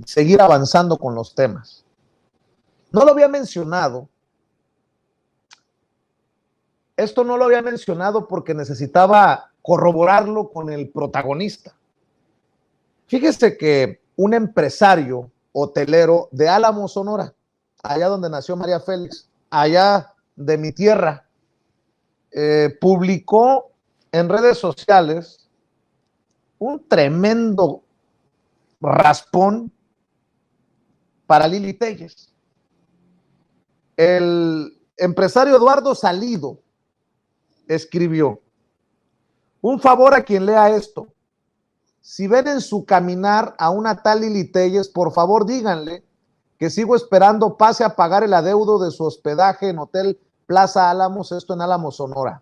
seguir avanzando con los temas. No lo había mencionado. Esto no lo había mencionado porque necesitaba corroborarlo con el protagonista. Fíjese que un empresario hotelero de Álamos, Sonora, allá donde nació María Félix, allá de mi tierra, publicó en redes sociales un tremendo raspón para Lili Téllez. El empresario Eduardo Salido escribió: un favor a quien lea esto. Si ven en su caminar a una tal Lili Téllez, por favor díganle que sigo esperando pase a pagar el adeudo de su hospedaje en Hotel Plaza Álamos, esto en Álamos, Sonora.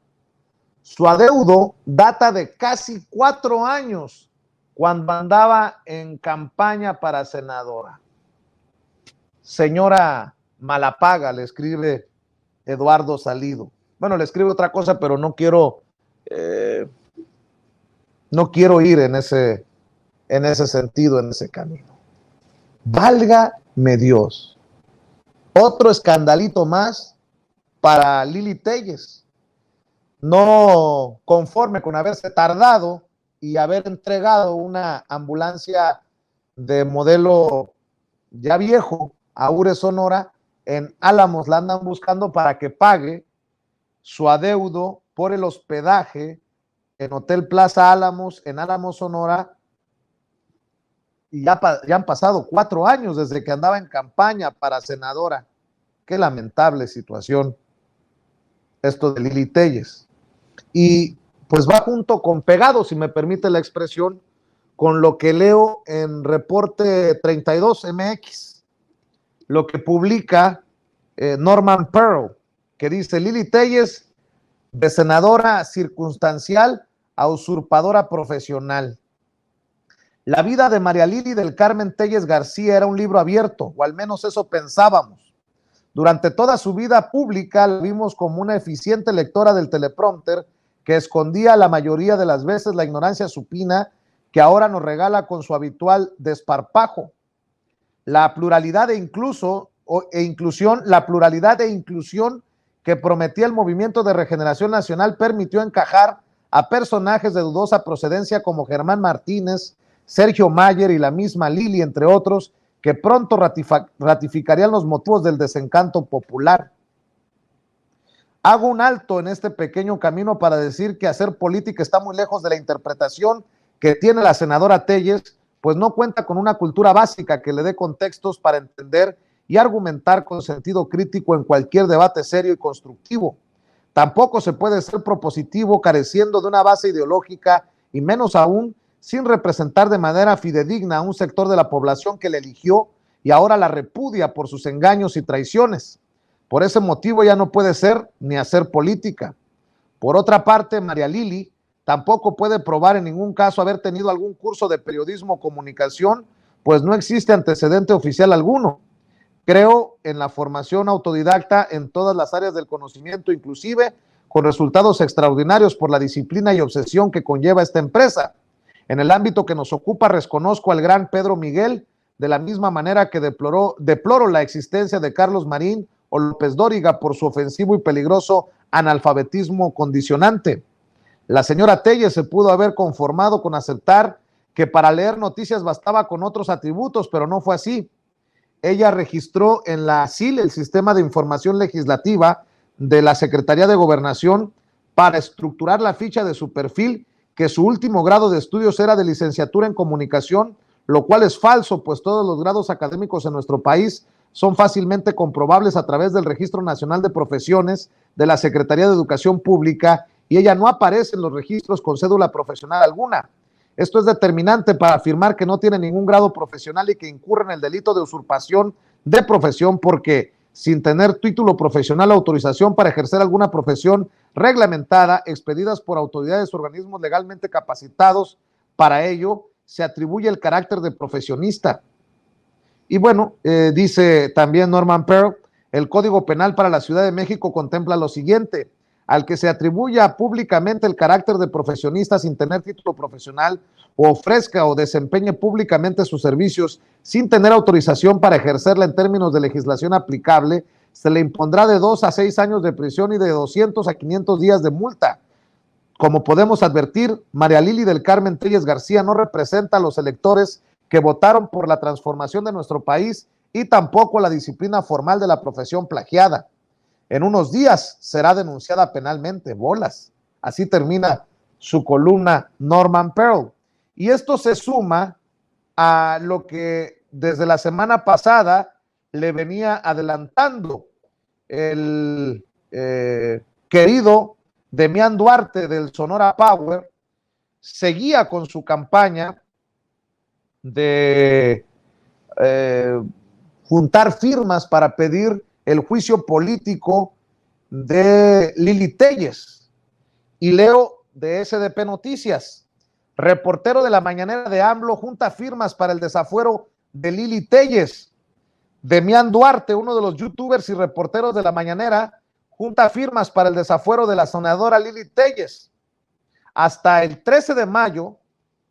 Su adeudo data de casi 4 años, cuando andaba en campaña para senadora. Señora Malapaga, le escribe Eduardo Salido. Bueno, le escribe otra cosa, pero no quiero ir en ese sentido, en ese camino. Válgame Dios. Otro escandalito más para Lili Téllez. No conforme con haberse tardado y haber entregado una ambulancia de modelo ya viejo a Ure, Sonora, en Álamos la andan buscando para que pague su adeudo por el hospedaje en Hotel Plaza Álamos, en Álamos, Sonora, y ya han pasado 4 años desde que andaba en campaña para senadora. Qué lamentable situación esto de Lili Téllez. Y pues va junto con pegado, si me permite la expresión, con lo que leo en Reporte 32 MX, lo que publica Norman Pearl, que dice: Lili Téllez, de senadora circunstancial a usurpadora profesional. La vida de María Lili del Carmen Téllez García era un libro abierto, o al menos eso pensábamos. Durante toda su vida pública la vimos como una eficiente lectora del teleprompter que escondía la mayoría de las veces la ignorancia supina que ahora nos regala con su habitual desparpajo. La pluralidad e inclusión que prometía el Movimiento de Regeneración Nacional permitió encajar a personajes de dudosa procedencia como Germán Martínez, Sergio Mayer y la misma Lili, entre otros, que pronto ratificarían los motivos del desencanto popular. Hago un alto en este pequeño camino para decir que hacer política está muy lejos de la interpretación que tiene la senadora Téllez, pues no cuenta con una cultura básica que le dé contextos para entender y argumentar con sentido crítico en cualquier debate serio y constructivo. Tampoco se puede ser propositivo careciendo de una base ideológica y menos aún sin representar de manera fidedigna a un sector de la población que le eligió y ahora la repudia por sus engaños y traiciones. Por ese motivo ya no puede ser ni hacer política. Por otra parte, María Lili tampoco puede probar en ningún caso haber tenido algún curso de periodismo o comunicación, pues no existe antecedente oficial alguno. Creo en la formación autodidacta en todas las áreas del conocimiento, inclusive con resultados extraordinarios por la disciplina y obsesión que conlleva esta empresa. En el ámbito que nos ocupa, reconozco al gran Pedro Miguel, de la misma manera que deploro la existencia de Carlos Marín o López Dóriga por su ofensivo y peligroso analfabetismo condicionante. La señora Téllez se pudo haber conformado con aceptar que para leer noticias bastaba con otros atributos, pero no fue así. Ella registró en la SIL, el Sistema de Información Legislativa de la Secretaría de Gobernación, para estructurar la ficha de su perfil, que su último grado de estudios era de licenciatura en comunicación, lo cual es falso, pues todos los grados académicos en nuestro país son fácilmente comprobables a través del Registro Nacional de Profesiones de la Secretaría de Educación Pública, y ella no aparece en los registros con cédula profesional alguna. Esto es determinante para afirmar que no tiene ningún grado profesional y que incurre en el delito de usurpación de profesión, porque sin tener título profesional o autorización para ejercer alguna profesión reglamentada, expedidas por autoridades o organismos legalmente capacitados para ello, se atribuye el carácter de profesionista. Y bueno, dice también Norman Pearl, el Código Penal para la Ciudad de México contempla lo siguiente: al que se atribuya públicamente el carácter de profesionista sin tener título profesional o ofrezca o desempeñe públicamente sus servicios sin tener autorización para ejercerla en términos de legislación aplicable, se le impondrá de 2 a 6 años de prisión y de 200 a 500 días de multa. Como podemos advertir, María Lili del Carmen Telles García no representa a los electores que votaron por la transformación de nuestro país y tampoco la disciplina formal de la profesión plagiada. En unos días será denunciada penalmente, bolas. Así termina su columna Norman Pearl. Y esto se suma a lo que desde la semana pasada le venía adelantando el querido Demián Duarte del Sonora Power. Seguía con su campaña de juntar firmas para pedir el juicio político de Lili Telles. Y leo de SDP Noticias: reportero de la mañanera de AMLO junta firmas para el desafuero de Lili Telles. Demián Duarte, uno de los youtubers y reporteros de la mañanera, junta firmas para el desafuero de la senadora Lili Telles. Hasta el 13 de mayo,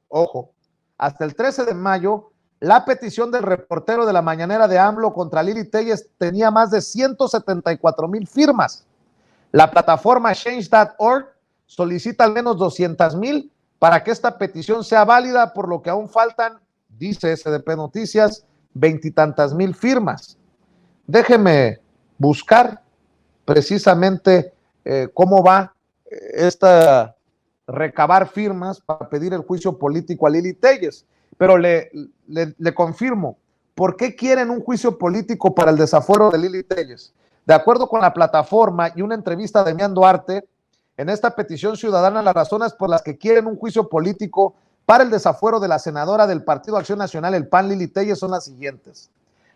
ojo, hasta el 13 de mayo, la petición del reportero de la mañanera de AMLO contra Lili Telles tenía más de 174,000 firmas. La plataforma Change.org solicita al menos 200,000 para que esta petición sea válida, por lo que aún faltan, dice SDP Noticias, 20 y tantas mil firmas. Déjeme buscar precisamente cómo va esta recabar firmas para pedir el juicio político a Lili Telles. Pero le confirmo, ¿por qué quieren un juicio político para el desafuero de Lili Telles? De acuerdo con la plataforma y una entrevista de Demián Duarte, en esta petición ciudadana las razones por las que quieren un juicio político para el desafuero de la senadora del Partido Acción Nacional, el PAN, Lili Telles, son las siguientes.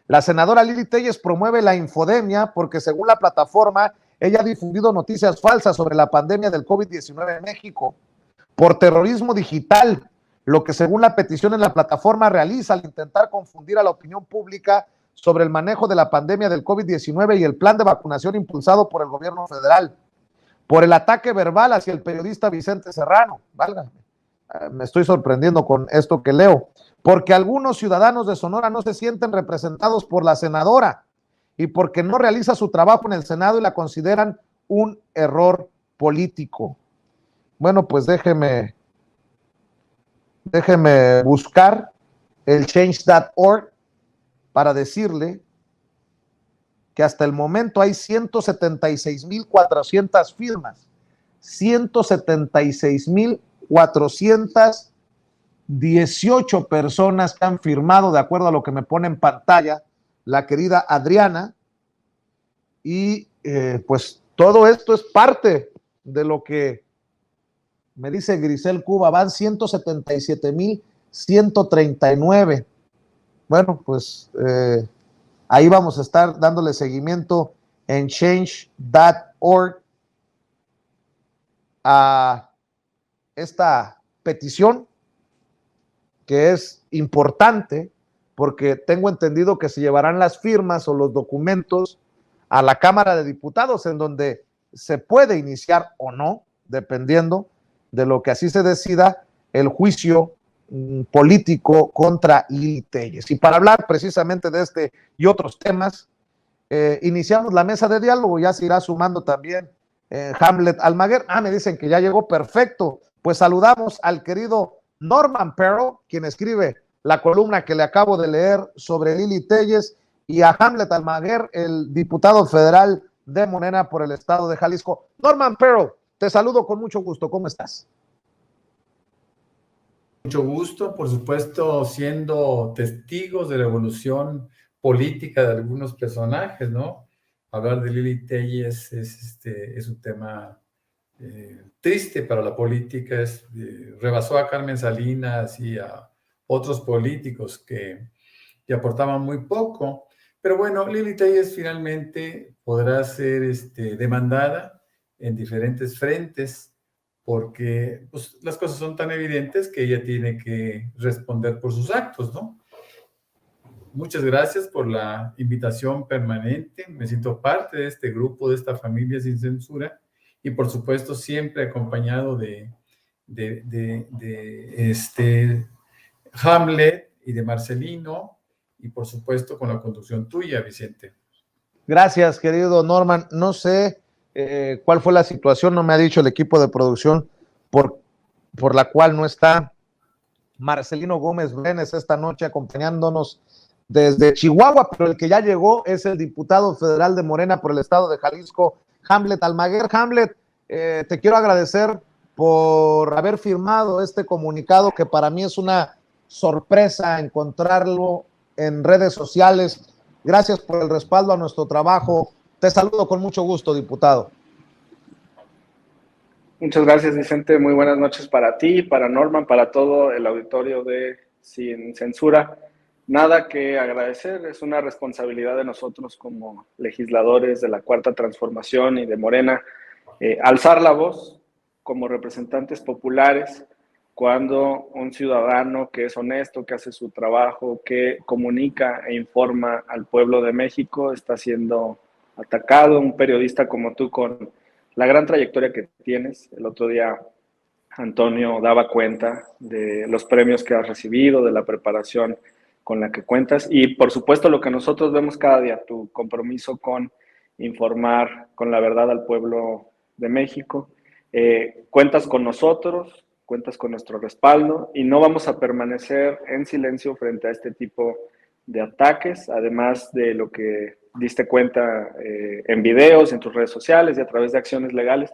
La senadora Lili Telles promueve la infodemia porque, según la plataforma, ella ha difundido noticias falsas sobre la pandemia del COVID-19 en México. Por terrorismo digital, lo que según la petición en la plataforma realiza al intentar confundir a la opinión pública sobre el manejo de la pandemia del COVID-19 y el plan de vacunación impulsado por el gobierno federal. Por el ataque verbal hacia el periodista Vicente Serrano. Válgame, me estoy sorprendiendo con esto que leo. Porque algunos ciudadanos de Sonora no se sienten representados por la senadora y porque no realiza su trabajo en el Senado y la consideran un error político. Bueno, pues déjeme buscar el change.org para decirle que hasta el momento hay 176,400 firmas, 176,418 personas que han firmado, de acuerdo a lo que me pone en pantalla la querida Adriana. Y pues todo esto es parte de lo que me dice Grisel Cuba. Van 177,139. Bueno, pues ahí vamos a estar dándole seguimiento en change.org a esta petición, que es importante porque tengo entendido que se llevarán las firmas o los documentos a la Cámara de Diputados, en donde se puede iniciar o no, dependiendo de lo que así se decida, el juicio político contra Lili Telles. Y para hablar precisamente de este y otros temas, iniciamos la mesa de diálogo. Ya se irá sumando también Hamlet Almaguer. Me dicen que ya llegó, perfecto. Pues saludamos al querido Norman Pearl, quien escribe la columna que le acabo de leer sobre Lili Telles, y a Hamlet Almaguer, el diputado federal de Morena por el estado de Jalisco. Norman Pearl, te saludo con mucho gusto. ¿Cómo estás? Mucho gusto, por supuesto, siendo testigos de la evolución política de algunos personajes, ¿no? Hablar de Lili Telles es un tema triste para la política. Rebasó a Carmen Salinas y a otros políticos que aportaban muy poco. Pero bueno, Lili Telles finalmente podrá ser demandada en diferentes frentes, porque pues, las cosas son tan evidentes que ella tiene que responder por sus actos, ¿no? Muchas gracias por la invitación permanente. Me siento parte de este grupo, de esta familia sin censura, y por supuesto siempre acompañado de Hamlet y de Marcelino, y por supuesto con la conducción tuya, Vicente. Gracias, querido Norman. No sé cuál fue la situación, no me ha dicho el equipo de producción por la cual no está Marcelino Gómez Brenes esta noche acompañándonos desde Chihuahua, pero el que ya llegó es el diputado federal de Morena por el estado de Jalisco, Hamlet Almaguer. Hamlet, te quiero agradecer por haber firmado este comunicado, que para mí es una sorpresa encontrarlo en redes sociales. Gracias por el respaldo a nuestro trabajo. Te saludo con mucho gusto, diputado. Muchas gracias, Vicente. Muy buenas noches para ti, para Norman, para todo el auditorio de Sin Censura. Nada que agradecer, es una responsabilidad de nosotros como legisladores de la Cuarta Transformación y de Morena, alzar la voz como representantes populares cuando un ciudadano que es honesto, que hace su trabajo, que comunica e informa al pueblo de México, está siendo atacado. Un periodista como tú, con la gran trayectoria que tienes. El otro día Antonio daba cuenta de los premios que has recibido, de la preparación con la que cuentas y por supuesto lo que nosotros vemos cada día, tu compromiso con informar con la verdad al pueblo de México. Cuentas con nosotros, cuentas con nuestro respaldo y no vamos a permanecer en silencio frente a este tipo de ataques, además de lo que diste cuenta en videos, en tus redes sociales y a través de acciones legales.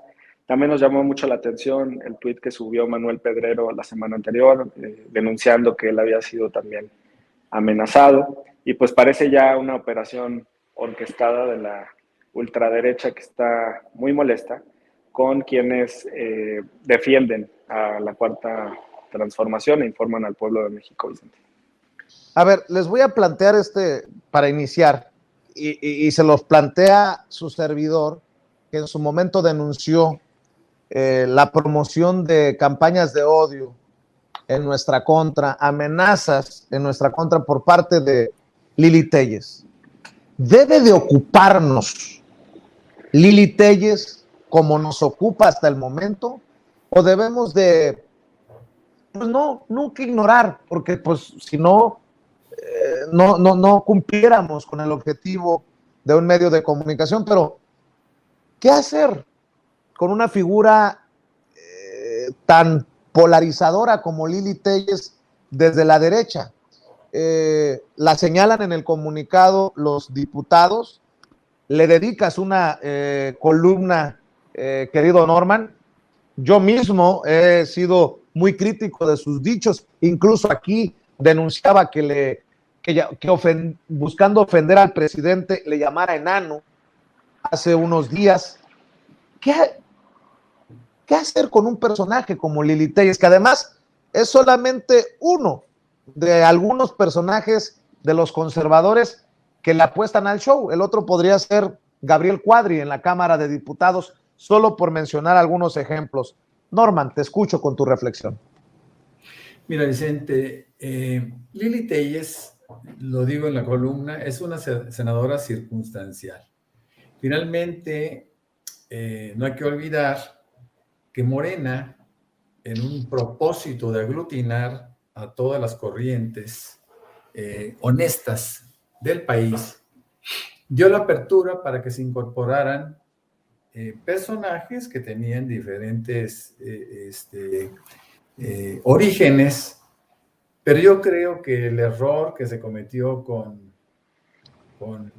También nos llamó mucho la atención el tuit que subió Manuel Pedrero la semana anterior, denunciando que él había sido también amenazado, y pues parece ya una operación orquestada de la ultraderecha que está muy molesta con quienes defienden a la Cuarta Transformación e informan al pueblo de México, Vicente. A ver, les voy a plantear para iniciar, y se los plantea su servidor, que en su momento denunció la promoción de campañas de odio en nuestra contra, amenazas en nuestra contra por parte de Lili Téllez. ¿Debe de ocuparnos Lili Téllez como nos ocupa hasta el momento? ¿O debemos de, pues no, nunca ignorar? Porque pues si no, no cumpliéramos con el objetivo de un medio de comunicación. Pero, ¿qué hacer con una figura tan polarizadora como Lili Téllez desde la derecha? La señalan en el comunicado los diputados. Le dedicas una columna, querido Norman. Yo mismo he sido muy crítico de sus dichos, incluso aquí denunciaba que buscando ofender al presidente le llamara enano hace unos días. ¿Qué hacer con un personaje como Lili Téllez, que además es solamente uno de algunos personajes de los conservadores que le apuestan al show? El otro podría ser Gabriel Cuadri en la Cámara de Diputados, solo por mencionar algunos ejemplos. Norman, te escucho con tu reflexión. Mira, Vicente, Lili Téllez, lo digo en la columna, es una senadora circunstancial. Finalmente, no hay que olvidar que Morena, en un propósito de aglutinar a todas las corrientes honestas del país, dio la apertura para que se incorporaran personajes que tenían diferentes orígenes, pero yo creo que el error que se cometió con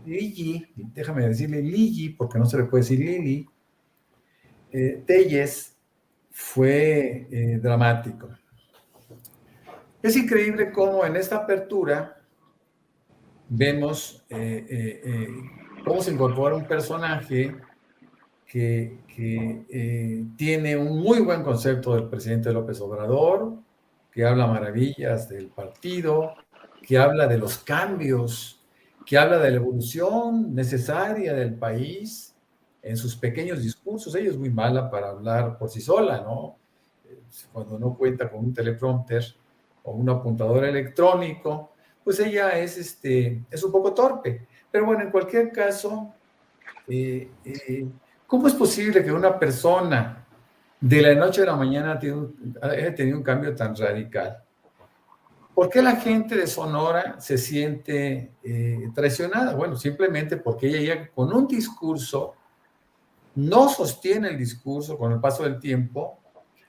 Lili, déjame decirle Lili, porque no se le puede decir Lili, Téllez, fue dramático. Es increíble cómo en esta apertura vemos cómo se incorpora un personaje que tiene un muy buen concepto del presidente López Obrador, que habla maravillas del partido, que habla de los cambios, que habla de la evolución necesaria del país en sus pequeños discursos. Ella es muy mala para hablar por sí sola, ¿no? Cuando no cuenta con un teleprompter o un apuntador electrónico, pues ella es un poco torpe. Pero bueno, en cualquier caso, ¿Cómo es posible que una persona de la noche a la mañana haya tenido un cambio tan radical? ¿Por qué la gente de Sonora se siente traicionada? Bueno, simplemente porque ella llega con un discurso, no sostiene el discurso con el paso del tiempo,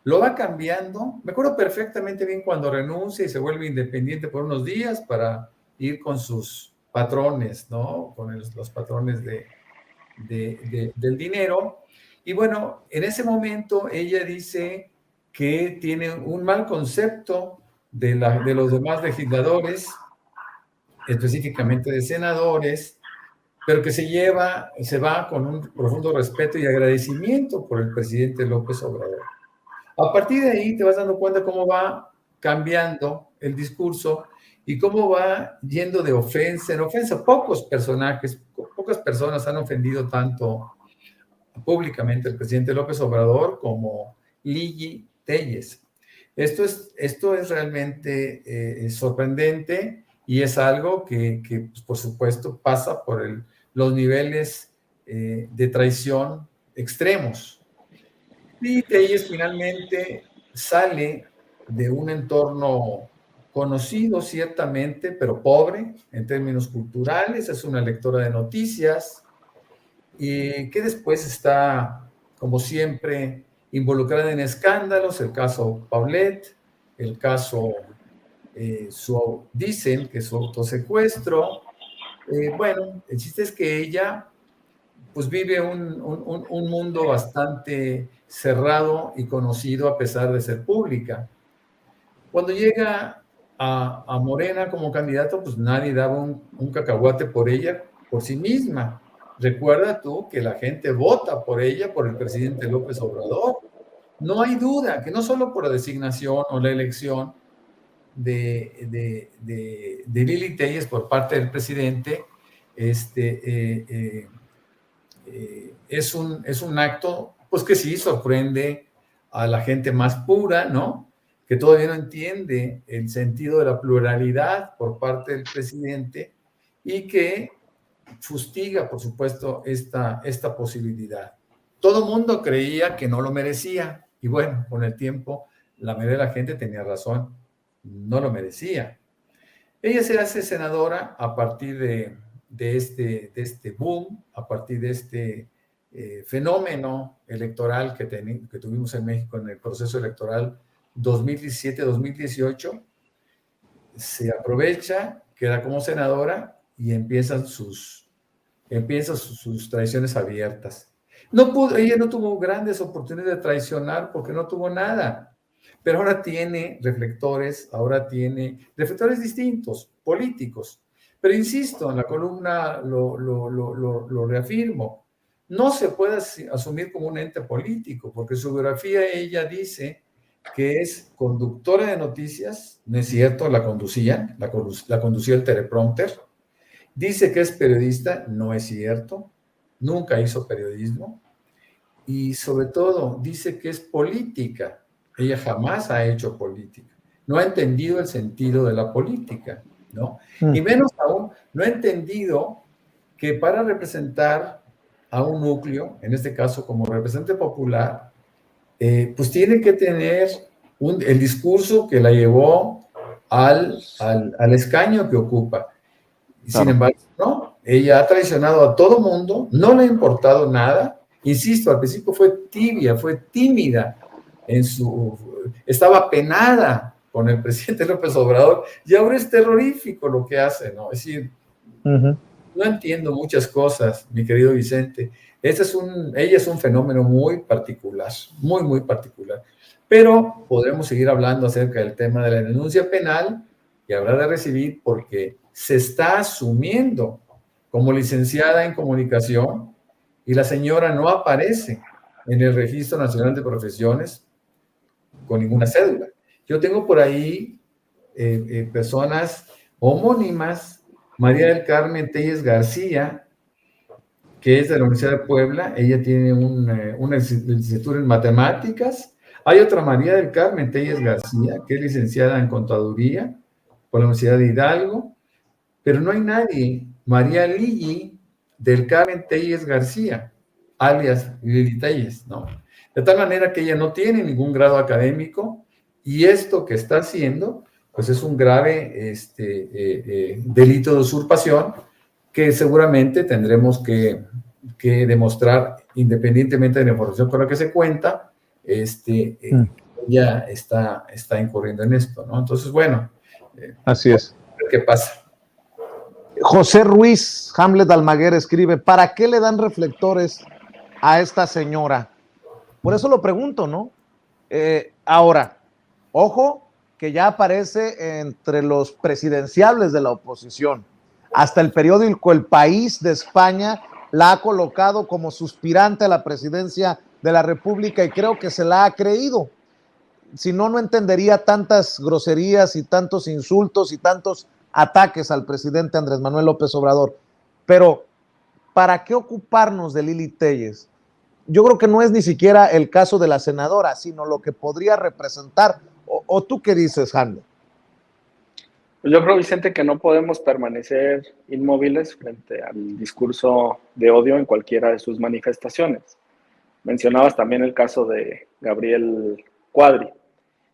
lo va cambiando. Me acuerdo perfectamente bien cuando renuncia y se vuelve independiente por unos días para ir con sus patrones, ¿no? Con los patrones del dinero. Y bueno, en ese momento ella dice que tiene un mal concepto de los demás legisladores, específicamente de senadores, pero que se va con un profundo respeto y agradecimiento por el presidente López Obrador. A partir de ahí te vas dando cuenta cómo va cambiando el discurso y cómo va yendo de ofensa en ofensa. Pocos personajes, pocas personas han ofendido tanto públicamente al presidente López Obrador como Lili Telles. Esto es realmente sorprendente y es algo que pues, por supuesto, pasa por los niveles de traición extremos. Y Telles finalmente sale de un entorno conocido, ciertamente, pero pobre en términos culturales. Es una lectora de noticias y que después está, como siempre, involucrada en escándalos, el caso Paulette, el caso, dicen que su autosecuestro. Bueno, el chiste es que ella pues vive un mundo bastante cerrado y conocido a pesar de ser pública. Cuando llega a Morena como candidato, pues nadie daba un cacahuate por ella, por sí misma. Recuerda tú que la gente vota por ella, por el presidente López Obrador. No hay duda que no solo por la designación o la elección de Lili Telles por parte del presidente, es un acto, pues que sí, sorprende a la gente más pura, ¿no? Que todavía no entiende el sentido de la pluralidad por parte del presidente y que fustiga, por supuesto, esta posibilidad. Todo el mundo creía que no lo merecía y bueno, con el tiempo la mayoría de la gente tenía razón, no lo merecía. Ella se hace senadora a partir de este boom, a partir de este fenómeno electoral que tuvimos en México en el proceso electoral 2017-2018. Se aprovecha, queda como senadora y empiezan sus traiciones abiertas. Ella no tuvo grandes oportunidades de traicionar porque no tuvo nada. Pero ahora tiene reflectores distintos, políticos. Pero insisto, en la columna lo reafirmo, no se puede asumir como un ente político, porque su biografía ella dice que es conductora de noticias, no es cierto, la conducía el teleprompter. Dice que es periodista, no es cierto, nunca hizo periodismo. Y sobre todo, dice que es política. Ella jamás ha hecho política. No ha entendido el sentido de la política, ¿no? Y menos aún, no ha entendido que para representar a un núcleo, en este caso como representante popular, pues tiene que tener el discurso que la llevó al escaño que ocupa. Sin embargo, no, ella ha traicionado a todo mundo, no le ha importado nada. Insisto, al principio fue tibia, fue tímida, estaba penada con el presidente López Obrador y ahora es terrorífico lo que hace, ¿no? Es decir, no entiendo muchas cosas, mi querido Vicente. Ella es un fenómeno muy particular, muy, muy particular. Pero podremos seguir hablando acerca del tema de la denuncia penal que habrá de recibir porque se está asumiendo como licenciada en comunicación y la señora no aparece en el Registro Nacional de Profesiones con ninguna cédula. Yo tengo por ahí personas homónimas, María del Carmen Telles García, que es de la Universidad de Puebla, ella tiene una licenciatura en matemáticas. Hay otra María del Carmen Telles García, que es licenciada en contaduría por la Universidad de Hidalgo, pero no hay nadie, María Lili del Carmen Telles García, alias Lili Telles, ¿no? De tal manera que ella no tiene ningún grado académico y esto que está haciendo, pues es un grave delito de usurpación que seguramente tendremos que demostrar, independientemente de la información con la que se cuenta, ella está incurriendo en esto, ¿no? Entonces, bueno. Así es. ¿Qué pasa? José Ruiz Hamlet Almaguer escribe, ¿para qué le dan reflectores a esta señora? Por eso lo pregunto, ¿no? Ahora, ojo, que ya aparece entre los presidenciables de la oposición. Hasta el periódico El País de España la ha colocado como suspirante a la presidencia de la República y creo que se la ha creído. Si no, no entendería tantas groserías y tantos insultos y tantos ataques al presidente Andrés Manuel López Obrador. Pero, ¿para qué ocuparnos de Lili Telles? Yo creo que no es ni siquiera el caso de la senadora, sino lo que podría representar. ¿O tú qué dices, Jando? Yo creo, Vicente, que no podemos permanecer inmóviles frente al discurso de odio en cualquiera de sus manifestaciones. Mencionabas también el caso de Gabriel Cuadri.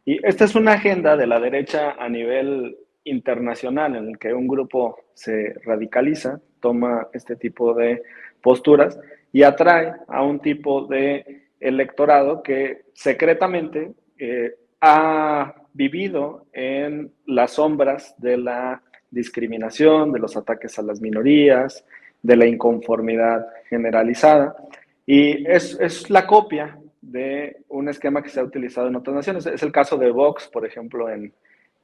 Y esta es una agenda de la derecha a nivel internacional en el que un grupo se radicaliza, toma este tipo de posturas y atrae a un tipo de electorado que secretamente ha vivido en las sombras de la discriminación, de los ataques a las minorías, de la inconformidad generalizada. Y es la copia de un esquema que se ha utilizado en otras naciones. Es el caso de Vox, por ejemplo, en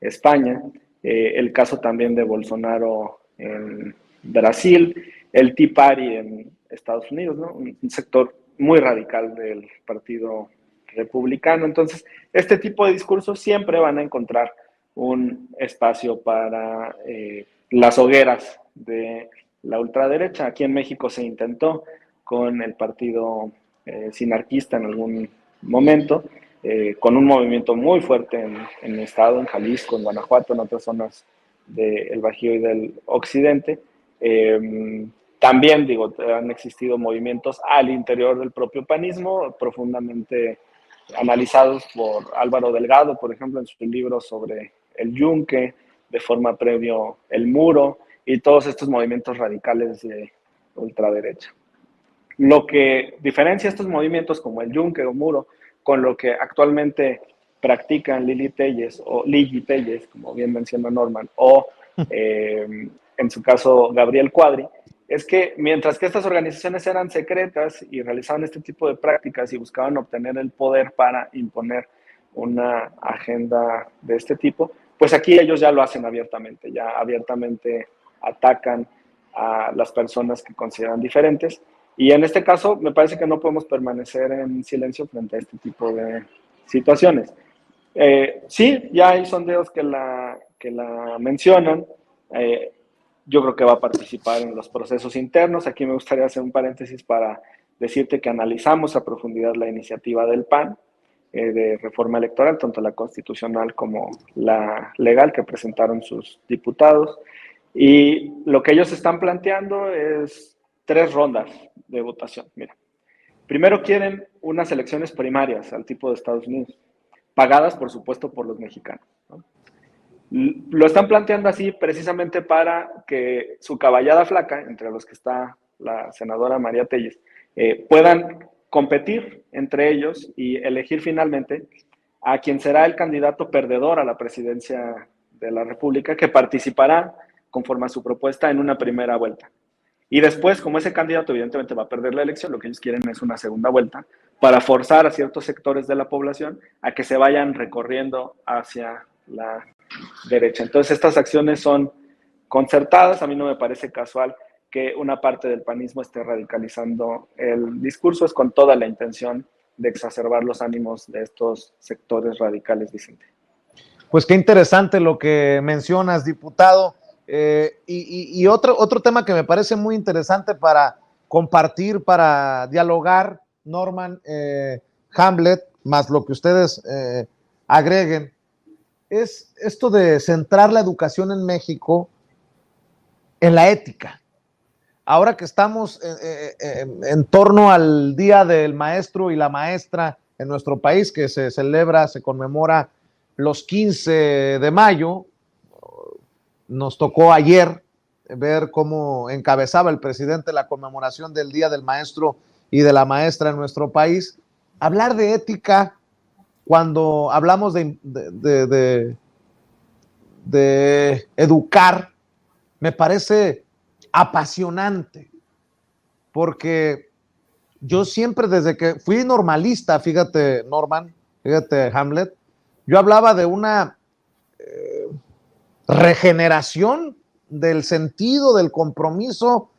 España, el caso también de Bolsonaro en Brasil, el Tea Party en Estados Unidos, ¿no? Un sector muy radical del Partido Republicano. Entonces, este tipo de discursos siempre van a encontrar un espacio para las hogueras de la ultraderecha. Aquí en México se intentó con el partido sinarquista en algún momento, con un movimiento muy fuerte en el estado, en Jalisco, en Guanajuato, en otras zonas del Bajío y del Occidente. También, digo, han existido movimientos al interior del propio panismo, profundamente analizados por Álvaro Delgado, por ejemplo, en su libro sobre el Yunque, de forma previo el Muro, y todos estos movimientos radicales de ultraderecha. Lo que diferencia estos movimientos como el Yunque o Muro con lo que actualmente practican Lili Telles o Lili Telles, como bien menciona Norman, o en su caso Gabriel Cuadri, es que mientras que estas organizaciones eran secretas y realizaban este tipo de prácticas y buscaban obtener el poder para imponer una agenda de este tipo, pues aquí ellos ya lo hacen abiertamente, ya abiertamente atacan a las personas que consideran diferentes. Y en este caso, me parece que no podemos permanecer en silencio frente a este tipo de situaciones. Sí, ya hay sondeos que la mencionan. Yo creo que va a participar en los procesos internos. Aquí me gustaría hacer un paréntesis para decirte que analizamos a profundidad la iniciativa del PAN de reforma electoral, tanto la constitucional como la legal que presentaron sus diputados. Y lo que ellos están planteando es 3 rondas de votación. Mira, primero quieren unas elecciones primarias al tipo de Estados Unidos, pagadas, por supuesto, por los mexicanos, ¿no? Lo están planteando así precisamente para que su caballada flaca, entre los que está la senadora María Telles, puedan competir entre ellos y elegir finalmente a quien será el candidato perdedor a la presidencia de la República, que participará conforme a su propuesta en una primera vuelta. Y después, como ese candidato evidentemente va a perder la elección, lo que ellos quieren es una segunda vuelta para forzar a ciertos sectores de la población a que se vayan recorriendo hacia la derecha. Entonces, estas acciones son concertadas. A mí no me parece casual que una parte del panismo esté radicalizando el discurso. Es con toda la intención de exacerbar los ánimos de estos sectores radicales, Vicente. Pues qué interesante lo que mencionas, diputado. Y otro tema que me parece muy interesante para compartir, para dialogar, Norman, Hamlet, más lo que ustedes agreguen, es esto de centrar la educación en México en la ética. ahora que estamos en torno al Día del Maestro y la Maestra en nuestro país, que se celebra, se conmemora los 15 de mayo, nos tocó ayer ver cómo encabezaba el presidente la conmemoración del Día del Maestro y de la Maestra en nuestro país. Hablar de ética cuando hablamos de educar me parece apasionante, porque yo siempre, desde que fui normalista, fíjate, Norman, fíjate, Hamlet, yo hablaba de una regeneración del sentido, del compromiso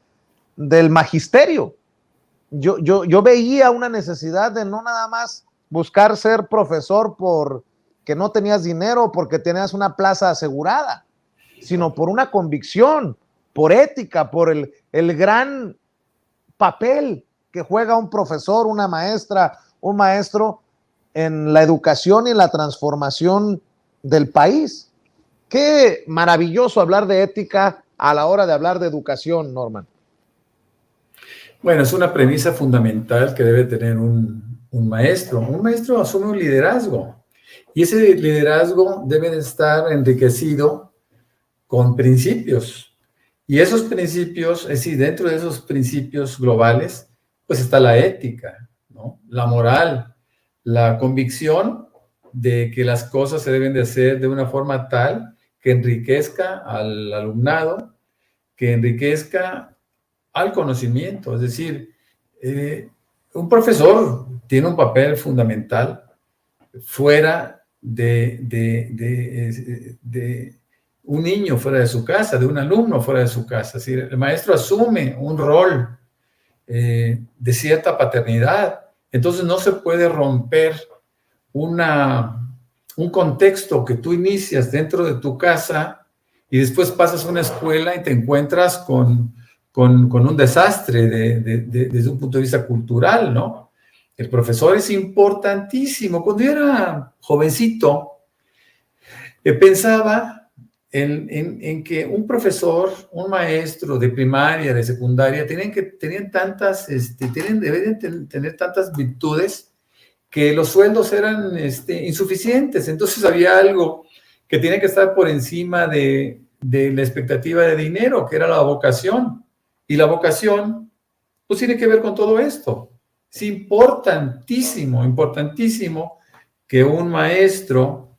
del magisterio. Yo veía una necesidad de no nada más buscar ser profesor porque no tenías dinero, porque tenías una plaza asegurada, sino por una convicción, por ética, por el gran papel que juega un profesor, una maestra, un maestro en la educación y en la transformación del país. Qué maravilloso hablar de ética a la hora de hablar de educación, Norman. Bueno, es una premisa fundamental que debe tener un maestro. Un maestro asume un liderazgo y ese liderazgo debe de estar enriquecido con principios. Y esos principios, es decir, dentro de esos principios globales, pues está la ética, ¿no? La moral, la convicción de que las cosas se deben de hacer de una forma tal que enriquezca al alumnado, que enriquezca al conocimiento. Es decir, un profesor tiene un papel fundamental fuera de un niño fuera de su casa, de un alumno fuera de su casa. Es decir, el maestro asume un rol de cierta paternidad. Entonces no se puede romper un contexto que tú inicias dentro de tu casa y después pasas a una escuela y te encuentras con un desastre desde un punto de vista cultural, ¿no? El profesor es importantísimo. Cuando yo era jovencito, pensaba en que un profesor, un maestro de primaria, de secundaria, deberían tener tantas virtudes que los sueldos eran insuficientes. Entonces había algo que tenía que estar por encima de la expectativa de dinero, que era la vocación. Y la vocación, pues tiene que ver con todo esto. Es importantísimo, importantísimo que un maestro,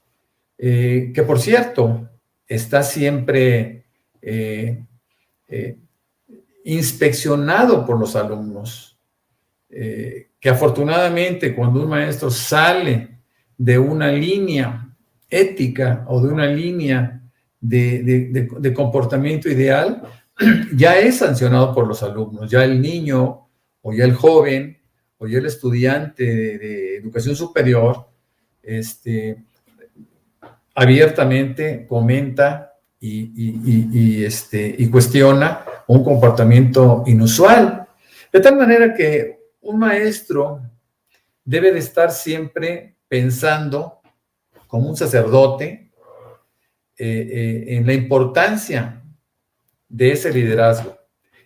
que por cierto, está siempre inspeccionado por los alumnos, que afortunadamente cuando un maestro sale de una línea ética o de una línea de comportamiento ideal, ya es sancionado por los alumnos. Ya el niño o ya el joven o ya el estudiante de educación superior abiertamente comenta y cuestiona un comportamiento inusual. De tal manera que un maestro debe de estar siempre pensando, como un sacerdote, en la importancia de ese liderazgo.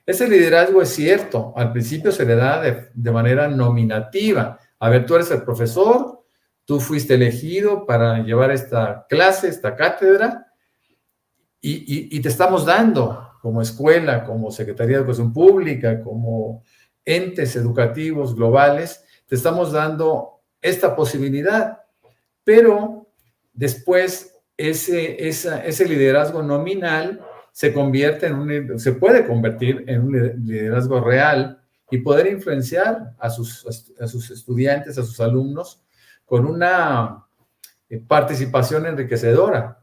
Ese liderazgo es cierto, al principio se le da de manera nominativa. A ver, tú eres el profesor, tú fuiste elegido para llevar esta clase, esta cátedra, y te estamos dando como escuela, como Secretaría de Educación Pública, como entes educativos globales, te estamos dando esta posibilidad. Pero después ese liderazgo nominal se puede convertir en un liderazgo real y poder influenciar a sus estudiantes, a sus alumnos, con una participación enriquecedora.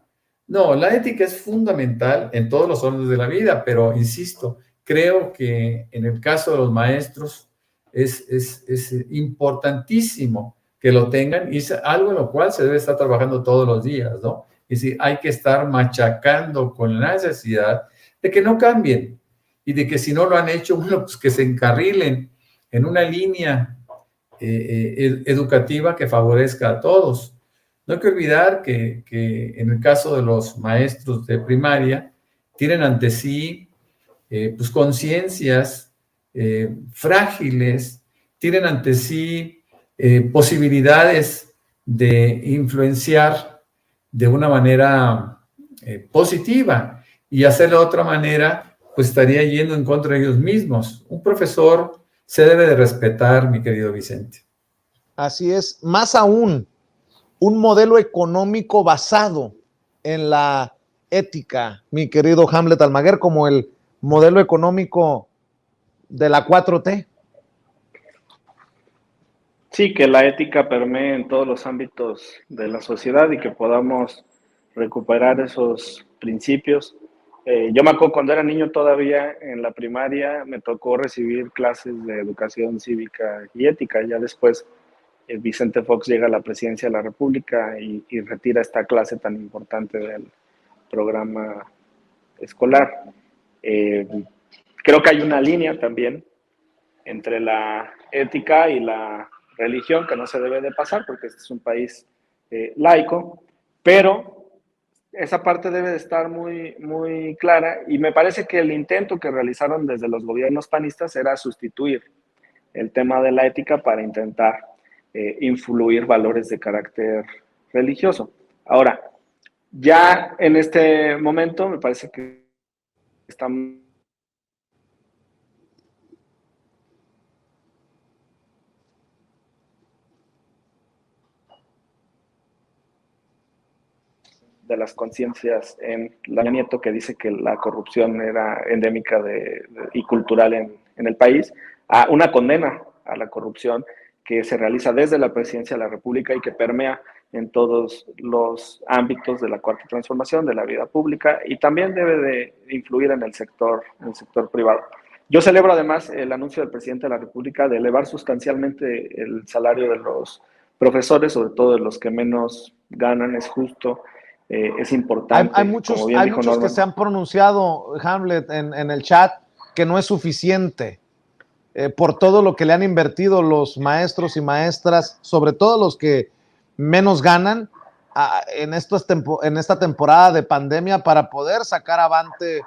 No, la ética es fundamental en todos los órdenes de la vida, pero insisto, creo que en el caso de los maestros es importantísimo que lo tengan y es algo en lo cual se debe estar trabajando todos los días, ¿no? Es decir, hay que estar machacando con la necesidad de que no cambien y de que si no lo han hecho, bueno, pues que se encarrilen en una línea educativa que favorezca a todos. No hay que olvidar que en el caso de los maestros de primaria, tienen ante sí pues conciencias frágiles, tienen ante sí posibilidades de influenciar de una manera positiva, y hacerlo de otra manera, pues estaría yendo en contra de ellos mismos. Un profesor se debe de respetar, mi querido Vicente. Así es, más aún, un modelo económico basado en la ética, mi querido Hamlet Almaguer, como el modelo económico de la 4T. Sí, que la ética permee en todos los ámbitos de la sociedad y que podamos recuperar esos principios. Yo me acuerdo cuando era niño todavía en la primaria me tocó recibir clases de educación cívica y ética. Ya después Vicente Fox llega a la presidencia de la República y retira esta clase tan importante del programa escolar. Creo que hay una línea también entre la ética y la religión que no se debe de pasar porque este es un país laico, pero esa parte debe de estar muy, muy clara y me parece que el intento que realizaron desde los gobiernos panistas era sustituir el tema de la ética para intentar influir valores de carácter religioso. Ahora, ya en este momento me parece que estamos de las conciencias en la Nieto, que dice que la corrupción era endémica y cultural en el país, a una condena a la corrupción que se realiza desde la presidencia de la República y que permea en todos los ámbitos de la cuarta transformación, de la vida pública, y también debe de influir en el sector privado. Yo celebro además el anuncio del presidente de la República de elevar sustancialmente el salario de los profesores, sobre todo de los que menos ganan. Es justo, es importante. Hay muchos que se han pronunciado, Hamlet, en el chat, que no es suficiente por todo lo que le han invertido los maestros y maestras, sobre todo los que menos ganan en esta temporada de pandemia, para poder sacar avante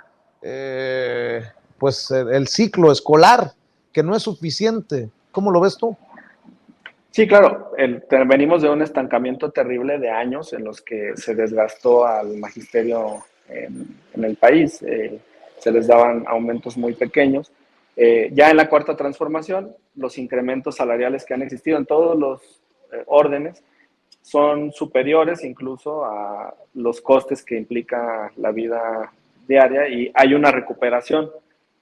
pues el ciclo escolar, que no es suficiente. ¿Cómo lo ves tú? Sí, claro, venimos de un estancamiento terrible de años en los que se desgastó al magisterio en el país, se les daban aumentos muy pequeños. Ya en la cuarta transformación, los incrementos salariales que han existido en todos los órdenes son superiores incluso a los costes que implica la vida diaria, y hay una recuperación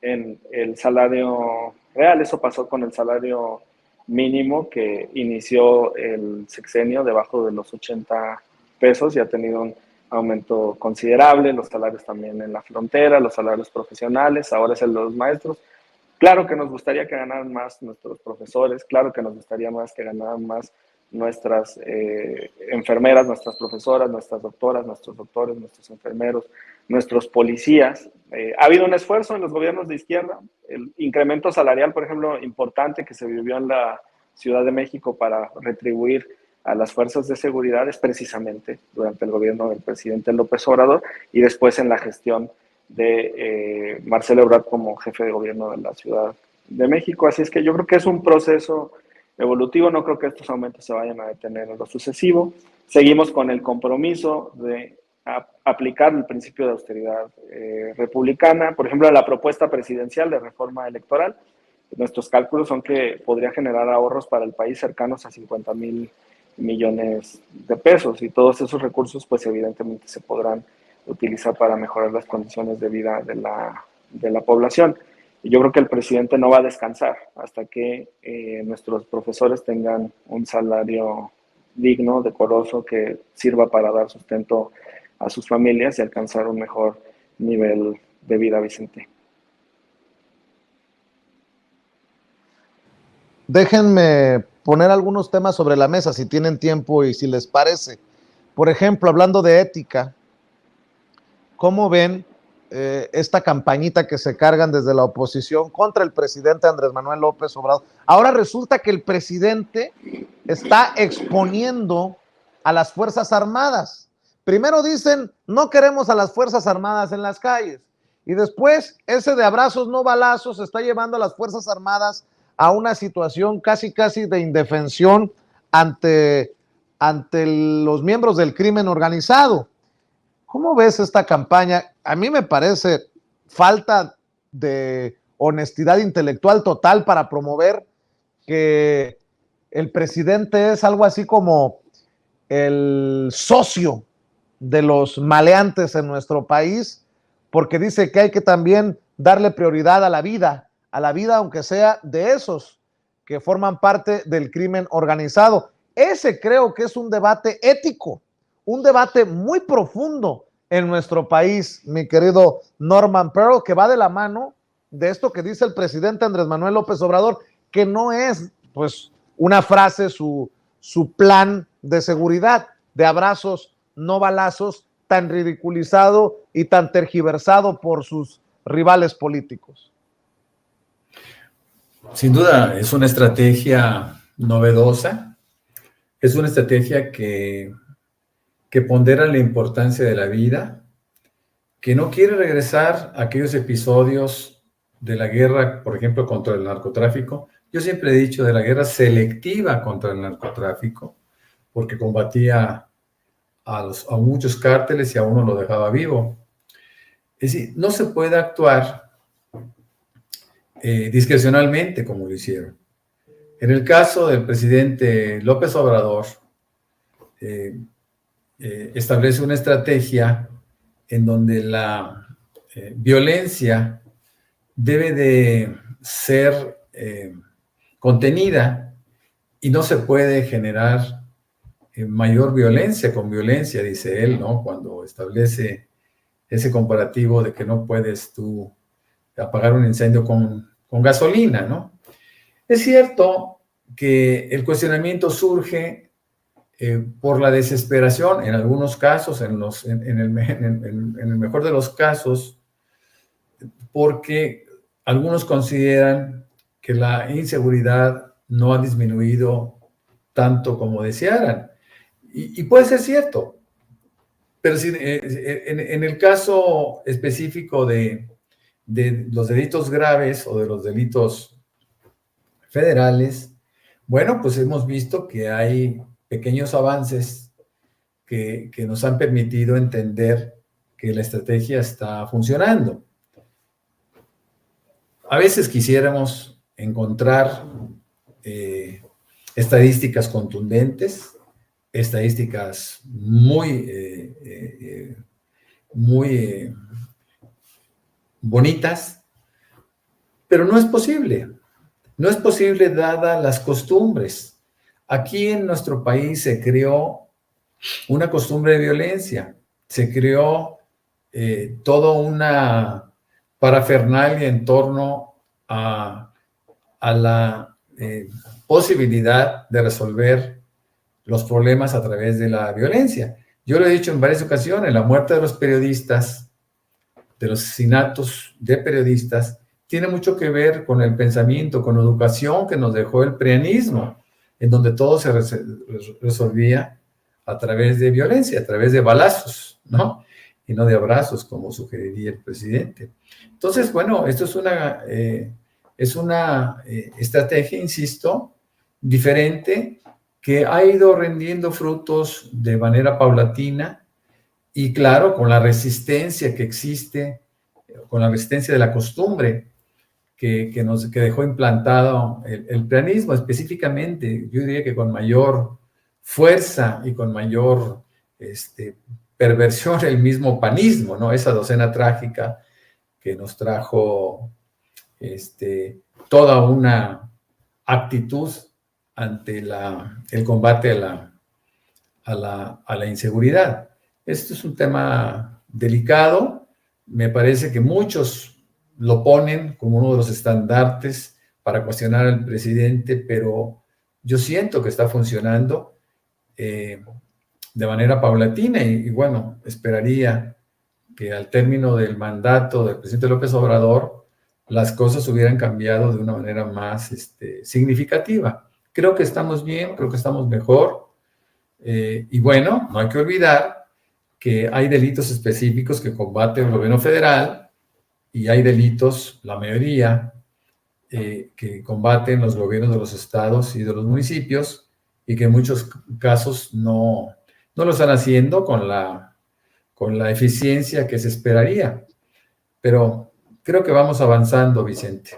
en el salario real. Eso pasó con el salario mínimo, que inició el sexenio debajo de los 80 pesos y ha tenido un aumento considerable. Los salarios también en la frontera, los salarios profesionales, ahora es el de los maestros. Claro que nos gustaría que ganaran más nuestros profesores, claro que nos gustaría más que ganaran más nuestras enfermeras, nuestras profesoras, nuestras doctoras, nuestros doctores, nuestros enfermeros, nuestros policías. Ha habido un esfuerzo en los gobiernos de izquierda, el incremento salarial, por ejemplo, importante que se vivió en la Ciudad de México para retribuir a las fuerzas de seguridad es precisamente durante el gobierno del presidente López Obrador y después en la gestión de Marcelo Ebrard como jefe de gobierno de la Ciudad de México. Así es que yo creo que es un proceso evolutivo, no creo que estos aumentos se vayan a detener en lo sucesivo. Seguimos con el compromiso de aplicar el principio de austeridad republicana. Por ejemplo, la propuesta presidencial de reforma electoral, nuestros cálculos son que podría generar ahorros para el país cercanos a 50,000 millones de pesos, y todos esos recursos pues evidentemente se podrán utilizar para mejorar las condiciones de vida de la población. Y yo creo que el presidente no va a descansar hasta que nuestros profesores tengan un salario digno, decoroso, que sirva para dar sustento a sus familias y alcanzar un mejor nivel de vida, Vicente. Déjenme poner algunos temas sobre la mesa, si tienen tiempo y si les parece. Por ejemplo, hablando de ética, ¿cómo ven esta campañita que se cargan desde la oposición contra el presidente Andrés Manuel López Obrador? Ahora resulta que el presidente está exponiendo a las Fuerzas Armadas. Primero dicen, no queremos a las Fuerzas Armadas en las calles. Y después, ese de abrazos no balazos está llevando a las Fuerzas Armadas a una situación casi de indefensión ante los miembros del crimen organizado. ¿Cómo ves esta campaña? A mí me parece falta de honestidad intelectual total para promover que el presidente es algo así como el socio de los maleantes en nuestro país, porque dice que hay que también darle prioridad a la vida aunque sea de esos que forman parte del crimen organizado. Ese creo que es un debate ético, un debate muy profundo en nuestro país, mi querido Norman Pearl, que va de la mano de esto que dice el presidente Andrés Manuel López Obrador, que no es pues una frase, su plan de seguridad, de abrazos, no balazos, tan ridiculizado y tan tergiversado por sus rivales políticos. Sin duda, es una estrategia novedosa, es una estrategia que pondera la importancia de la vida, que no quiere regresar a aquellos episodios de la guerra, por ejemplo, contra el narcotráfico. Yo siempre he dicho de la guerra selectiva contra el narcotráfico, porque combatía a muchos cárteles y a uno lo dejaba vivo. Es decir, no se puede actuar discrecionalmente como lo hicieron. En el caso del presidente López Obrador, establece una estrategia en donde la violencia debe de ser contenida y no se puede generar mayor violencia con violencia, dice él, ¿no? Cuando establece ese comparativo de que no puedes tú apagar un incendio con gasolina, ¿no? Es cierto que el cuestionamiento surge por la desesperación, en algunos casos, en el mejor de los casos, porque algunos consideran que la inseguridad no ha disminuido tanto como desearan. Y puede ser cierto, pero si, en el caso específico de los delitos graves o de los delitos federales, bueno, pues hemos visto que hay pequeños avances que nos han permitido entender que la estrategia está funcionando. A veces quisiéramos encontrar estadísticas contundentes, estadísticas muy bonitas, pero no es posible. No es posible dadas las costumbres. Aquí en nuestro país se creó una costumbre de violencia, se creó toda una parafernalia en torno a la posibilidad de resolver los problemas a través de la violencia. Yo lo he dicho en varias ocasiones, la muerte de los periodistas, de los asesinatos de periodistas, tiene mucho que ver con el pensamiento, con la educación que nos dejó el prianismo, en donde todo se resolvía a través de violencia, a través de balazos, ¿no? Y no de abrazos, como sugeriría el presidente. Entonces, bueno, esto es una estrategia, insisto, diferente, que ha ido rendiendo frutos de manera paulatina y, claro, con la resistencia que existe, con la resistencia de la costumbre que dejó implantado el prianismo, específicamente, yo diría que con mayor fuerza y con mayor perversión el mismo panismo, ¿no? Esa docena trágica que nos trajo toda una actitud ante el combate a la inseguridad. Esto es un tema delicado. Me parece que muchos lo ponen como uno de los estandartes para cuestionar al presidente, pero yo siento que está funcionando de manera paulatina y bueno, esperaría que al término del mandato del presidente López Obrador las cosas hubieran cambiado de una manera más significativa. Creo que estamos bien, creo que estamos mejor y bueno, no hay que olvidar que hay delitos específicos que combate el gobierno federal y hay delitos, la mayoría, que combaten los gobiernos de los estados y de los municipios y que en muchos casos no lo están haciendo con la eficiencia que se esperaría. Pero creo que vamos avanzando, Vicente.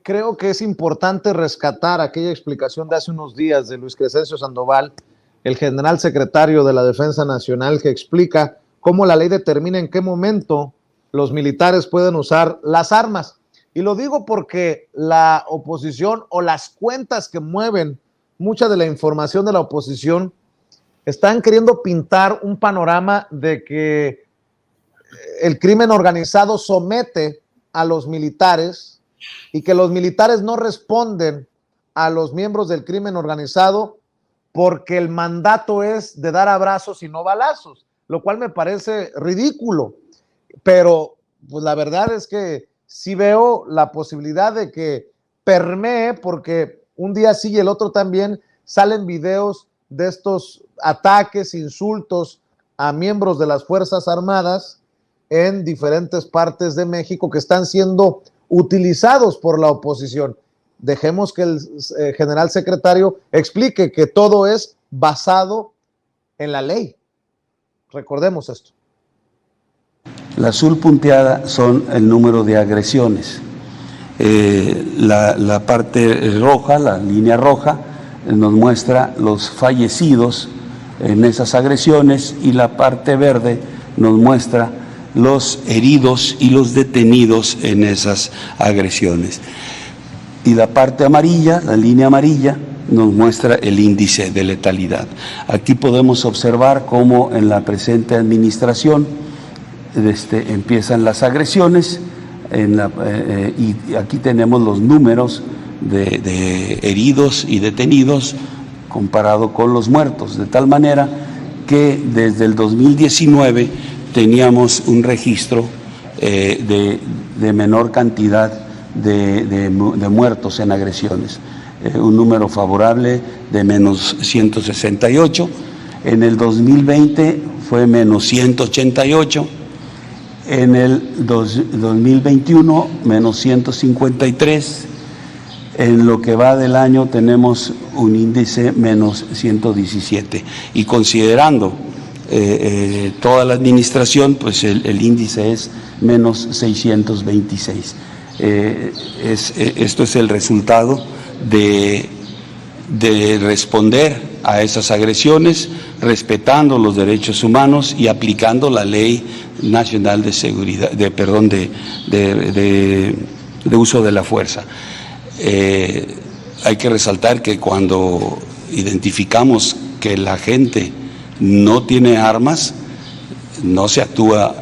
Creo que es importante rescatar aquella explicación de hace unos días de Luis Crescencio Sandoval, el general secretario de la Defensa Nacional, que explica cómo la ley determina en qué momento los militares pueden usar las armas. Y lo digo porque la oposición o las cuentas que mueven mucha de la información de la oposición están queriendo pintar un panorama de que el crimen organizado somete a los militares y que los militares no responden a los miembros del crimen organizado porque el mandato es de dar abrazos y no balazos, lo cual me parece ridículo. Pero pues la verdad es que sí veo la posibilidad de que permee, porque un día sí y el otro también salen videos de estos ataques, insultos a miembros de las Fuerzas Armadas en diferentes partes de México que están siendo utilizados por la oposición. Dejemos que el general secretario explique que todo es basado en la ley. Recordemos esto. La azul punteada son el número de agresiones. La parte roja, la línea roja, nos muestra los fallecidos en esas agresiones, y la parte verde nos muestra los heridos y los detenidos en esas agresiones. Y la parte amarilla, la línea amarilla, nos muestra el índice de letalidad. Aquí podemos observar cómo en la presente administración empiezan las agresiones, y aquí tenemos los números de heridos y detenidos comparado con los muertos, de tal manera que desde el 2019 teníamos un registro de menor cantidad de muertos en agresiones, un número favorable de menos 168, en el 2020 fue menos 188, en el 2021 menos 153, en lo que va del año tenemos un índice menos 117, y considerando toda la administración, pues el índice es menos 626. Esto es el resultado de responder a esas agresiones, respetando los derechos humanos y aplicando la Ley Nacional de Seguridad, de uso de la fuerza. Hay que resaltar que cuando identificamos que la gente no tiene armas, no se actúa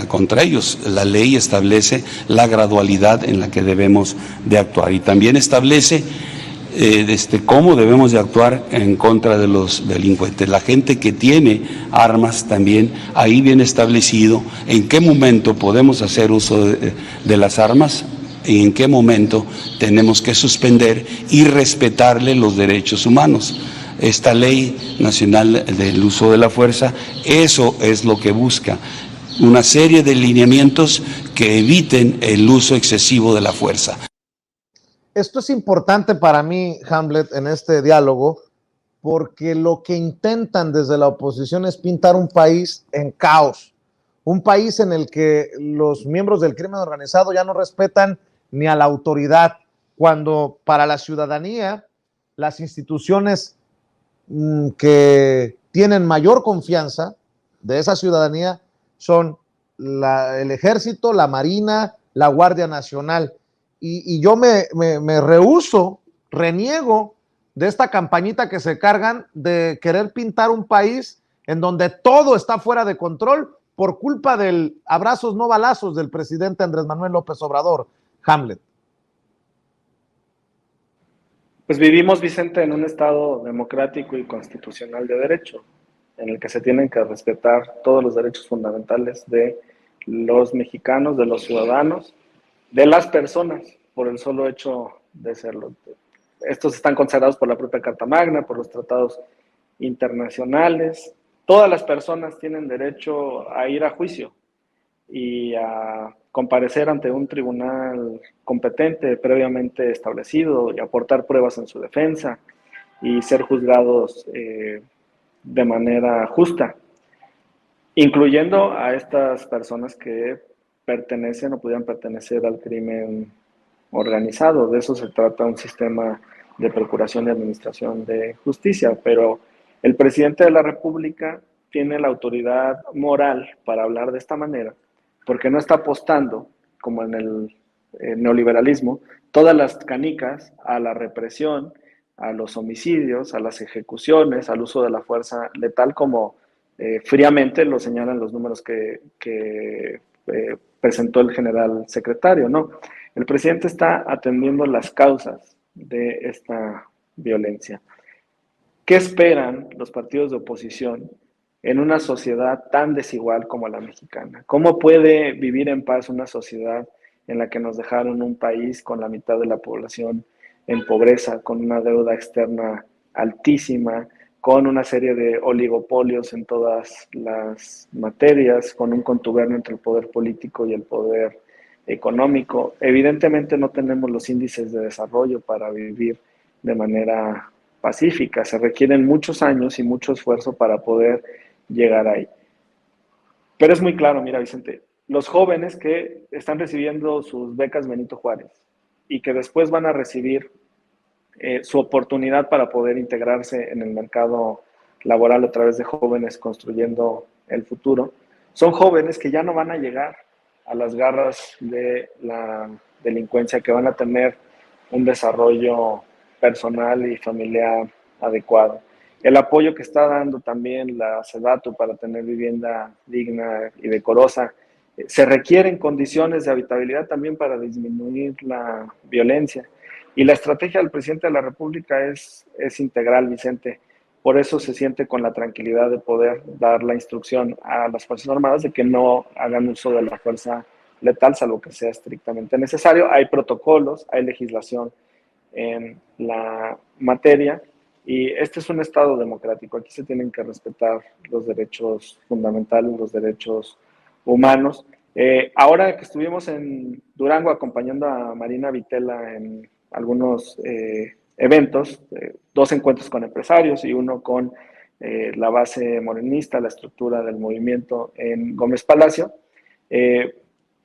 contra ellos. La ley establece la gradualidad en la que debemos de actuar, y también establece cómo debemos de actuar en contra de los delincuentes. La gente que tiene armas también, ahí viene establecido en qué momento podemos hacer uso de las armas y en qué momento tenemos que suspender y respetarle los derechos humanos. Esta Ley Nacional del Uso de la Fuerza, eso es lo que busca, una serie de lineamientos que eviten el uso excesivo de la fuerza. Esto es importante para mí, Hamlet, en este diálogo, porque lo que intentan desde la oposición es pintar un país en caos, un país en el que los miembros del crimen organizado ya no respetan ni a la autoridad, cuando para la ciudadanía las instituciones que tienen mayor confianza de esa ciudadanía son el Ejército, la Marina, la Guardia Nacional. Y yo me rehúso, reniego de esta campañita que se cargan de querer pintar un país en donde todo está fuera de control por culpa del abrazos no balazos del presidente Andrés Manuel López Obrador. Hamlet. Pues vivimos, Vicente, en un estado democrático y constitucional de derecho, en el que se tienen que respetar todos los derechos fundamentales de los mexicanos, de los ciudadanos, de las personas, por el solo hecho de serlo. Estos están consagrados por la propia Carta Magna, por los tratados internacionales. Todas las personas tienen derecho a ir a juicio y a comparecer ante un tribunal competente previamente establecido y aportar pruebas en su defensa y ser juzgados de manera justa, incluyendo a estas personas que pertenecen o pudieran pertenecer al crimen organizado. De eso se trata un sistema de procuración y administración de justicia, pero el presidente de la República tiene la autoridad moral para hablar de esta manera, porque no está apostando, como en el neoliberalismo, todas las canicas a la represión, a los homicidios, a las ejecuciones, al uso de la fuerza letal, como fríamente lo señalan los números que presentó el general secretario, ¿no? El presidente está atendiendo las causas de esta violencia. ¿Qué esperan los partidos de oposición en una sociedad tan desigual como la mexicana? ¿Cómo puede vivir en paz una sociedad en la que nos dejaron un país con la mitad de la población en pobreza, con una deuda externa altísima, con una serie de oligopolios en todas las materias, con un contubernio entre el poder político y el poder económico? Evidentemente no tenemos los índices de desarrollo para vivir de manera pacífica. Se requieren muchos años y mucho esfuerzo para poder llegar ahí. Pero es muy claro, mira, Vicente, los jóvenes que están recibiendo sus becas Benito Juárez y que después van a recibir su oportunidad para poder integrarse en el mercado laboral a través de Jóvenes Construyendo el Futuro, son jóvenes que ya no van a llegar a las garras de la delincuencia, que van a tener un desarrollo personal y familiar adecuado. El apoyo que está dando también la SEDATU para tener vivienda digna y decorosa, se requieren condiciones de habitabilidad también para disminuir la violencia. Y la estrategia del presidente de la República es integral, Vicente. Por eso se siente con la tranquilidad de poder dar la instrucción a las Fuerzas Armadas de que no hagan uso de la fuerza letal, salvo que sea estrictamente necesario. Hay protocolos, hay legislación en la materia, y este es un Estado democrático. Aquí se tienen que respetar los derechos fundamentales, los derechos humanos. Ahora que estuvimos en Durango acompañando a Marina Vitela en algunos eventos, 2 encuentros con empresarios y uno con la base morenista, la estructura del movimiento en Gómez Palacio,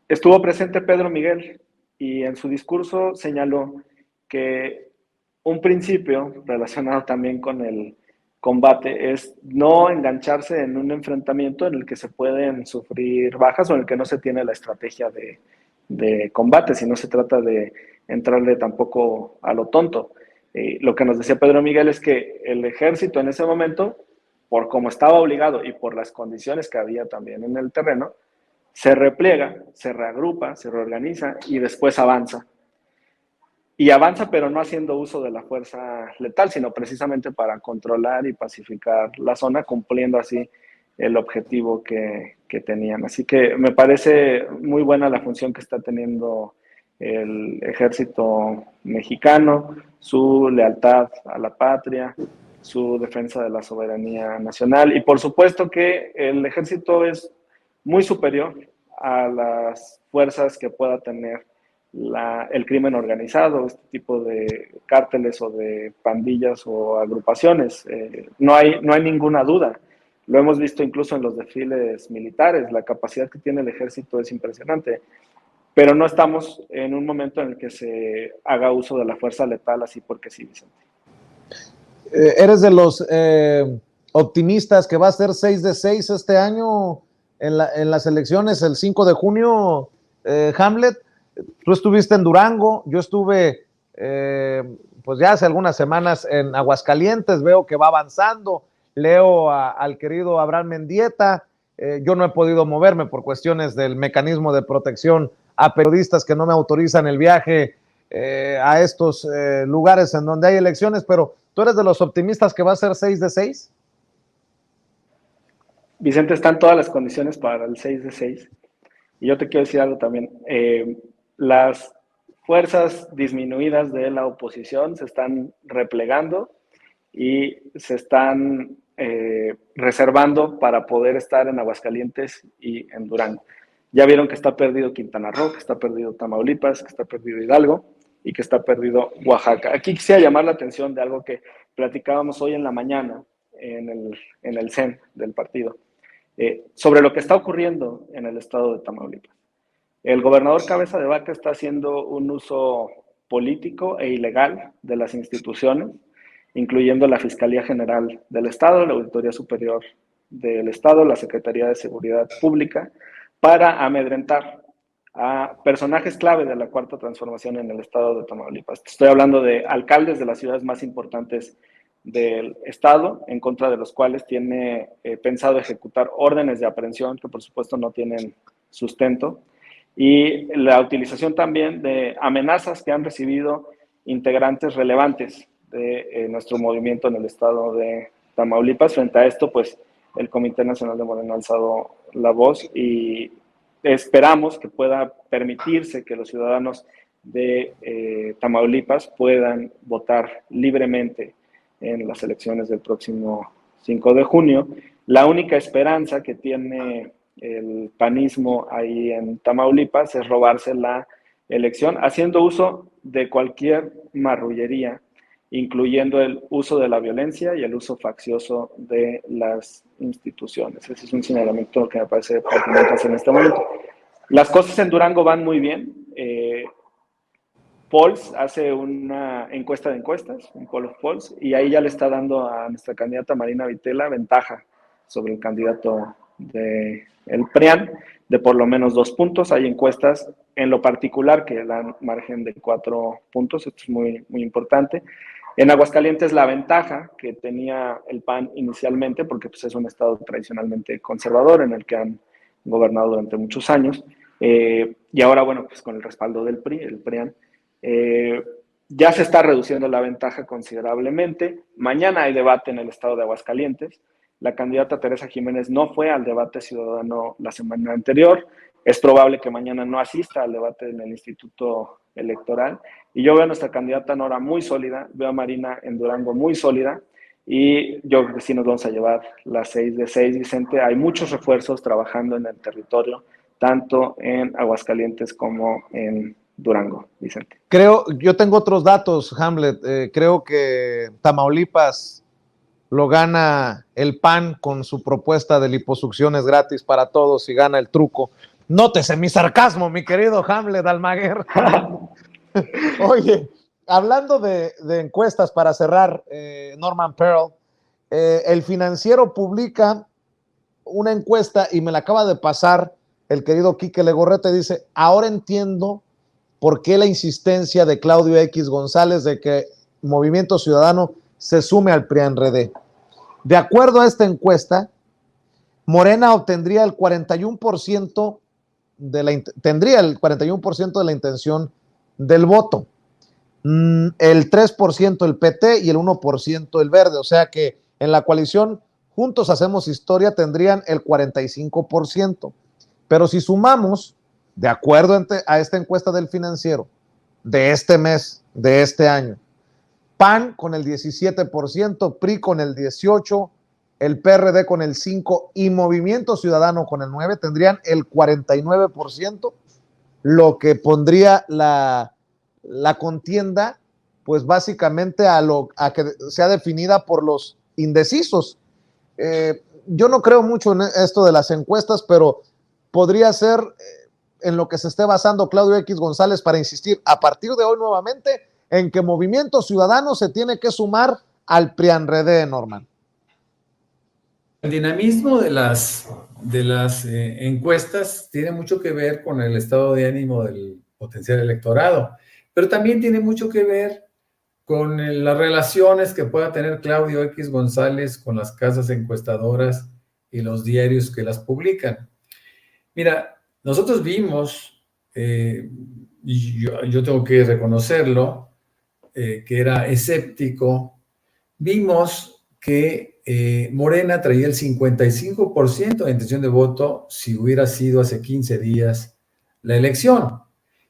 estuvo presente Pedro Miguel y en su discurso señaló que un principio relacionado también con el combate es no engancharse en un enfrentamiento en el que se pueden sufrir bajas o en el que no se tiene la estrategia de combate, si no se trata de entrarle tampoco a lo tonto. Lo que nos decía Pedro Miguel es que el ejército en ese momento, por cómo estaba obligado y por las condiciones que había también en el terreno, se repliega, se reagrupa, se reorganiza y después avanza. Y avanza, pero no haciendo uso de la fuerza letal, sino precisamente para controlar y pacificar la zona, cumpliendo así el objetivo que tenían. Así que me parece muy buena la función que está teniendo el ejército mexicano, su lealtad a la patria, su defensa de la soberanía nacional. Y por supuesto que el ejército es muy superior a las fuerzas que pueda tener el crimen organizado, este tipo de cárteles o de pandillas o agrupaciones. No hay ninguna duda. Lo hemos visto incluso en los desfiles militares. La capacidad que tiene el ejército es impresionante. Pero no estamos en un momento en el que se haga uso de la fuerza letal así porque sí, Vicente. ¿Eres de los optimistas que va a ser 6 de 6 este año en las elecciones el 5 de junio, Hamlet? Tú estuviste en Durango, yo estuve pues ya hace algunas semanas en Aguascalientes, veo que va avanzando, leo al querido Abraham Mendieta, yo no he podido moverme por cuestiones del mecanismo de protección a periodistas que no me autorizan el viaje a estos lugares en donde hay elecciones, pero ¿tú eres de los optimistas que va a ser 6 de 6? Vicente, están todas las condiciones para el 6 de 6. Y yo te quiero decir algo también. Las fuerzas disminuidas de la oposición se están replegando y se están reservando para poder estar en Aguascalientes y en Durango. Ya vieron que está perdido Quintana Roo, que está perdido Tamaulipas, que está perdido Hidalgo y que está perdido Oaxaca. Aquí quisiera llamar la atención de algo que platicábamos hoy en la mañana en el CEN del partido, sobre lo que está ocurriendo en el estado de Tamaulipas. El gobernador Cabeza de Vaca está haciendo un uso político e ilegal de las instituciones, incluyendo la Fiscalía General del Estado, la Auditoría Superior del Estado, la Secretaría de Seguridad Pública, para amedrentar a personajes clave de la Cuarta Transformación en el estado de Tamaulipas. Estoy hablando de alcaldes de las ciudades más importantes del estado, en contra de los cuales tiene pensado ejecutar órdenes de aprehensión que por supuesto no tienen sustento, y la utilización también de amenazas que han recibido integrantes relevantes de nuestro movimiento en el estado de Tamaulipas. Frente a esto, pues el Comité Nacional de Morena ha alzado la voz y esperamos que pueda permitirse que los ciudadanos de Tamaulipas puedan votar libremente en las elecciones del próximo 5 de junio. La única esperanza que tiene el panismo ahí en Tamaulipas es robarse la elección haciendo uso de cualquier marrullería, incluyendo el uso de la violencia y el uso faccioso de las instituciones. Ese es un señalamiento que me parece pertinente hacer en este momento. Las cosas en Durango van muy bien. Polls hace una encuesta de encuestas, un poll of polls, y ahí ya le está dando a nuestra candidata Marina Vitela ventaja sobre el candidato del PRIAN de por lo menos 2 puntos. Hay encuestas en lo particular que dan margen de 4 puntos, esto es muy, muy importante. En Aguascalientes la ventaja que tenía el PAN inicialmente, porque pues, es un estado tradicionalmente conservador en el que han gobernado durante muchos años, y ahora, bueno, pues con el respaldo del PRI, el PRIAN, ya se está reduciendo la ventaja considerablemente. Mañana hay debate en el estado de Aguascalientes. La candidata Teresa Jiménez no fue al debate ciudadano la semana anterior. Es probable que mañana no asista al debate en el Instituto Electoral. Y yo veo a nuestra candidata Nora muy sólida, veo a Marina en Durango muy sólida, y yo creo que sí nos vamos a llevar las 6 de 6, Vicente. Hay muchos refuerzos trabajando en el territorio, tanto en Aguascalientes como en Durango, Vicente. Yo tengo otros datos, Hamlet. Creo que Tamaulipas lo gana el PAN con su propuesta de liposucciones gratis para todos y gana el truco. Nótese mi sarcasmo, mi querido Hamlet Almaguer. Oye, hablando de encuestas para cerrar, Norman Pearl, el Financiero publica una encuesta y me la acaba de pasar el querido Quique Legorreta. Dice, ahora entiendo por qué la insistencia de Claudio X González de que Movimiento Ciudadano se sume al PRIAN-RD. De acuerdo a esta encuesta, Morena obtendría el 41% tendría el 41% de la intención del voto, el 3% el PT y el 1% el Verde, o sea que en la coalición Juntos Hacemos Historia tendrían el 45%, pero si sumamos, de acuerdo a esta encuesta del Financiero, de este mes, de este año, PAN con el 17%, PRI con el 18%, el PRD con el 5% y Movimiento Ciudadano con el 9%, tendrían el 49%, lo que pondría la contienda, pues básicamente a que sea definida por los indecisos. Yo no creo mucho en esto de las encuestas, pero podría ser en lo que se esté basando Claudio X González para insistir a partir de hoy nuevamente en que Movimiento Ciudadano se tiene que sumar al PRIAN-RD, Norman. El dinamismo de las encuestas tiene mucho que ver con el estado de ánimo del potencial electorado, pero también tiene mucho que ver con las relaciones que pueda tener Claudio X González con las casas encuestadoras y los diarios que las publican. Mira, nosotros vimos, y yo tengo que reconocerlo, que era escéptico, vimos que Morena traía el 55% de intención de voto si hubiera sido hace 15 días la elección.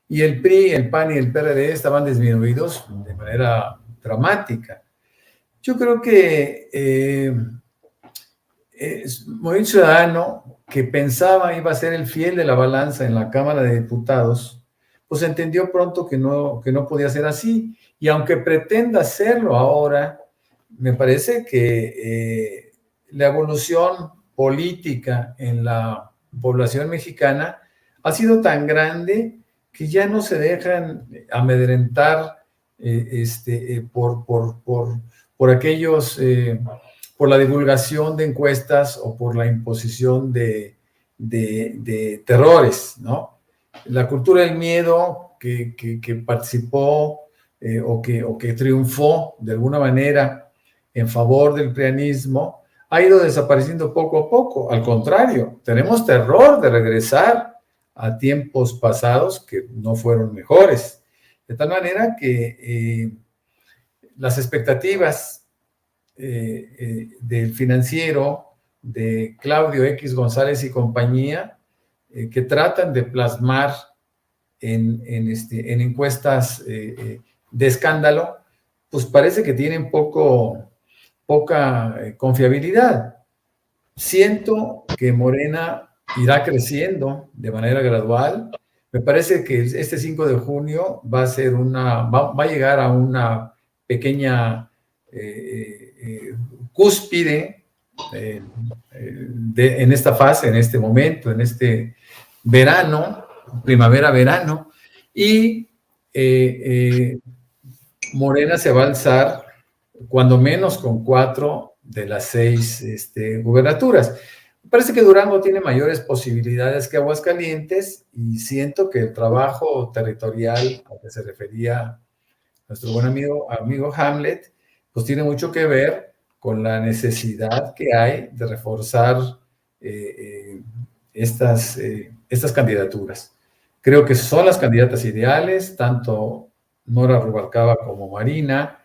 Y el PRI, el PAN y el PRD estaban disminuidos de manera dramática. Yo creo que Movimiento Ciudadano, que pensaba iba a ser el fiel de la balanza en la Cámara de Diputados, pues entendió pronto que no podía ser así. Y aunque pretenda hacerlo ahora, me parece que la evolución política en la población mexicana ha sido tan grande que ya no se dejan amedrentar por aquellos, por la divulgación de encuestas o por la imposición de terrores, ¿no? La cultura del miedo que participó o que triunfó de alguna manera en favor del prianismo ha ido desapareciendo poco a poco. Al contrario, tenemos terror de regresar a tiempos pasados que no fueron mejores. De tal manera que las expectativas del financiero, de Claudio X González y compañía, que tratan de plasmar en encuestas de escándalo, pues parece que tienen poca confiabilidad. Siento que Morena irá creciendo de manera gradual. Me parece que este 5 de junio va a llegar a una pequeña cúspide en esta fase, en este momento, en este verano, primavera-verano, y Morena se va a alzar cuando menos con 4 de las 6 gubernaturas. Me parece que Durango tiene mayores posibilidades que Aguascalientes y siento que el trabajo territorial al que se refería nuestro buen amigo Hamlet, pues tiene mucho que ver con la necesidad que hay de reforzar estas candidaturas. Creo que son las candidatas ideales, tanto Nora Rubalcaba como Marina,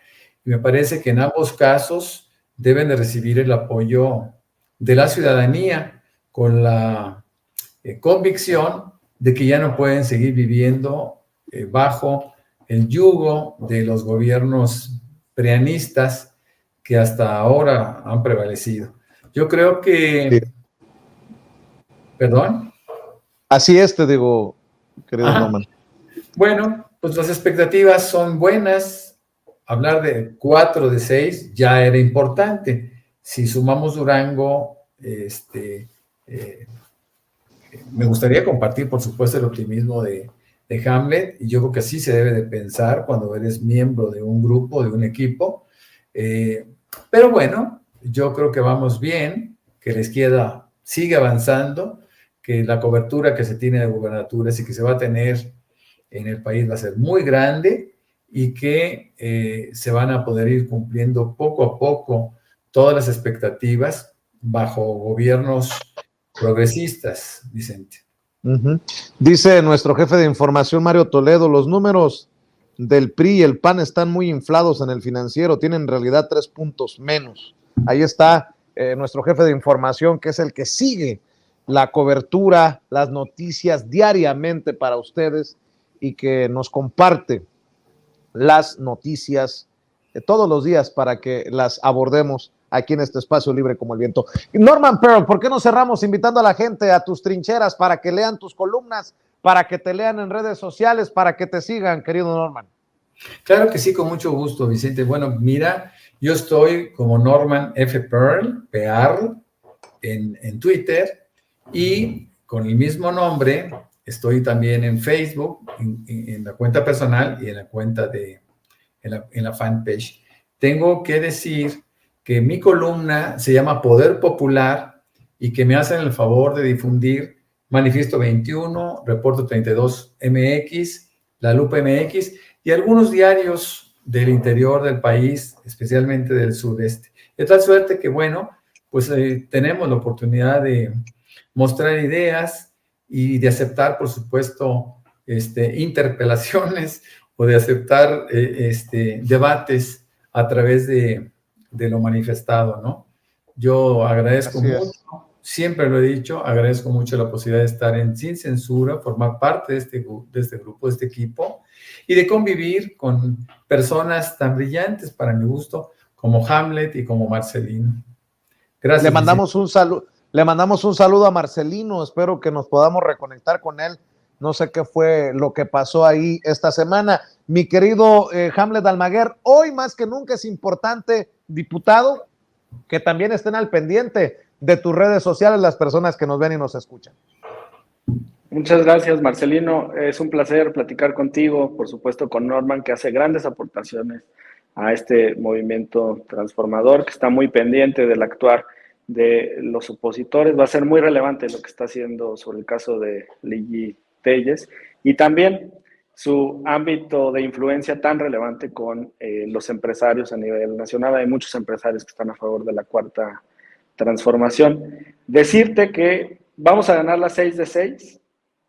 y me parece que en ambos casos deben de recibir el apoyo de la ciudadanía con la convicción de que ya no pueden seguir viviendo bajo el yugo de los gobiernos prianistas que hasta ahora han prevalecido. Yo creo que... Sí. ¿Perdón? Así es, te digo, querido Norman. Bueno, pues las expectativas son buenas. Hablar de 4 de 6 ya era importante. Si sumamos Durango, me gustaría compartir, por supuesto, el optimismo de Hamlet, y yo creo que así se debe de pensar cuando eres miembro de un grupo, de un equipo. Pero bueno, yo creo que vamos bien, que la izquierda sigue avanzando, que la cobertura que se tiene de gubernaturas y que se va a tener en el país va a ser muy grande y que se van a poder ir cumpliendo poco a poco todas las expectativas bajo gobiernos progresistas, Vicente. Dice nuestro jefe de información, Mario Toledo, los números del PRI y el PAN están muy inflados en el financiero, tienen en realidad 3 puntos menos. Ahí está nuestro jefe de información, que es el que sigue la cobertura, las noticias diariamente para ustedes y que nos comparte las noticias todos los días para que las abordemos aquí en este espacio libre como el viento. Norman Pearl, ¿por qué no cerramos invitando a la gente a tus trincheras para que lean tus columnas, para que te lean en redes sociales, para que te sigan, querido Norman? Claro que sí, con mucho gusto, Vicente. Bueno, mira, yo estoy como Norman F. Pearl, en Twitter, y con el mismo nombre estoy también en Facebook, en la cuenta personal y en la cuenta en la fanpage. Tengo que decir que mi columna se llama Poder Popular y que me hacen el favor de difundir Manifiesto 21, Reporte 32 MX, La Lupa MX y algunos diarios del interior del país, especialmente del sureste. De tal suerte que, bueno, pues tenemos la oportunidad de mostrar ideas y de aceptar, por supuesto, interpelaciones o de aceptar debates a través de lo manifestado, ¿no? Yo agradezco mucho, siempre lo he dicho, agradezco mucho la posibilidad de estar en Sin Censura, formar parte de este grupo, de este equipo, y de convivir con personas tan brillantes para mi gusto como Hamlet y como Marcelino. Gracias. Le mandamos un saludo a Marcelino, espero que nos podamos reconectar con él. No sé qué fue lo que pasó ahí esta semana. Mi querido Hamlet Almaguer, hoy más que nunca es importante, diputado, que también estén al pendiente de tus redes sociales las personas que nos ven y nos escuchan. Muchas gracias, Marcelino. Es un placer platicar contigo, por supuesto con Norman, que hace grandes aportaciones a este movimiento transformador, que está muy pendiente del actuar de los opositores. Va a ser muy relevante lo que está haciendo sobre el caso de Lili Téllez y también su ámbito de influencia tan relevante con los empresarios a nivel nacional. Hay muchos empresarios que están a favor de la cuarta transformación. Decirte que vamos a ganar las 6 de 6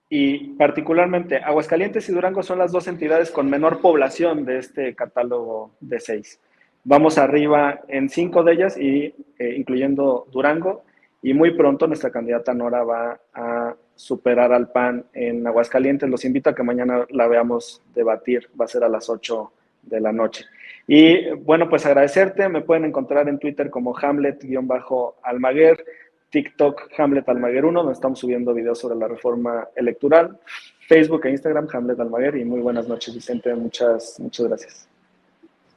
y particularmente Aguascalientes y Durango son las dos entidades con menor población de este catálogo de 6. Vamos arriba en 5 de ellas, y incluyendo Durango, y muy pronto nuestra candidata Nora va a superar al PAN en Aguascalientes. Los invito a que mañana la veamos debatir, va a ser a las 8 de la noche. Y bueno, pues agradecerte, me pueden encontrar en Twitter como Hamlet_Almaguer, TikTok Hamlet Almaguer 1, donde estamos subiendo videos sobre la reforma electoral, Facebook e Instagram Hamlet Almaguer, y muy buenas noches, Vicente, muchas gracias.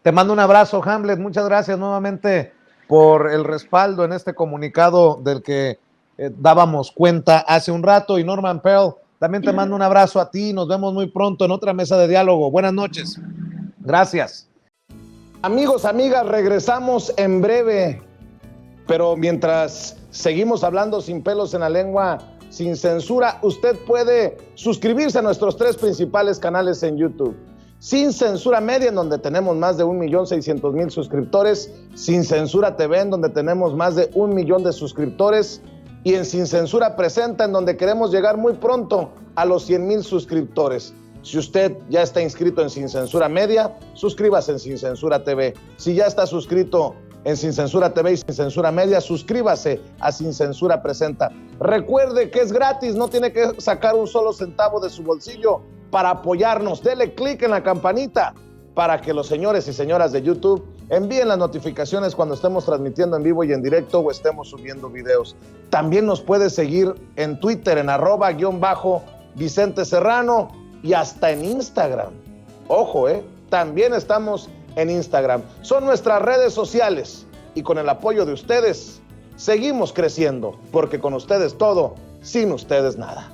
Te mando un abrazo, Hamlet, muchas gracias nuevamente por el respaldo en este comunicado del que dábamos cuenta hace un rato. Y Norman Pearl, también te mando un abrazo a ti, nos vemos muy pronto en otra mesa de diálogo. Buenas noches. Gracias. Amigos, amigas, regresamos en breve, pero mientras seguimos hablando sin pelos en la lengua, sin censura, usted puede suscribirse a nuestros 3 principales canales en YouTube. Sin Censura Media, en donde tenemos más de 1.600.000 suscriptores, Sin Censura TV, en donde tenemos más de 1 millón de suscriptores, y en Sin Censura Presenta, en donde queremos llegar muy pronto a los 100,000 suscriptores. Si usted ya está inscrito en Sin Censura Media, suscríbase en Sin Censura TV. Si ya está suscrito en Sin Censura TV y Sin Censura Media, suscríbase a Sin Censura Presenta. Recuerde que es gratis, no tiene que sacar un solo centavo de su bolsillo para apoyarnos. Dele clic en la campanita para que los señores y señoras de YouTube envíen las notificaciones cuando estemos transmitiendo en vivo y en directo o estemos subiendo videos. También nos puede seguir en Twitter en @Vicente Serrano y hasta en Instagram. Ojo, también estamos en Instagram. Son nuestras redes sociales y con el apoyo de ustedes seguimos creciendo, porque con ustedes todo, sin ustedes nada.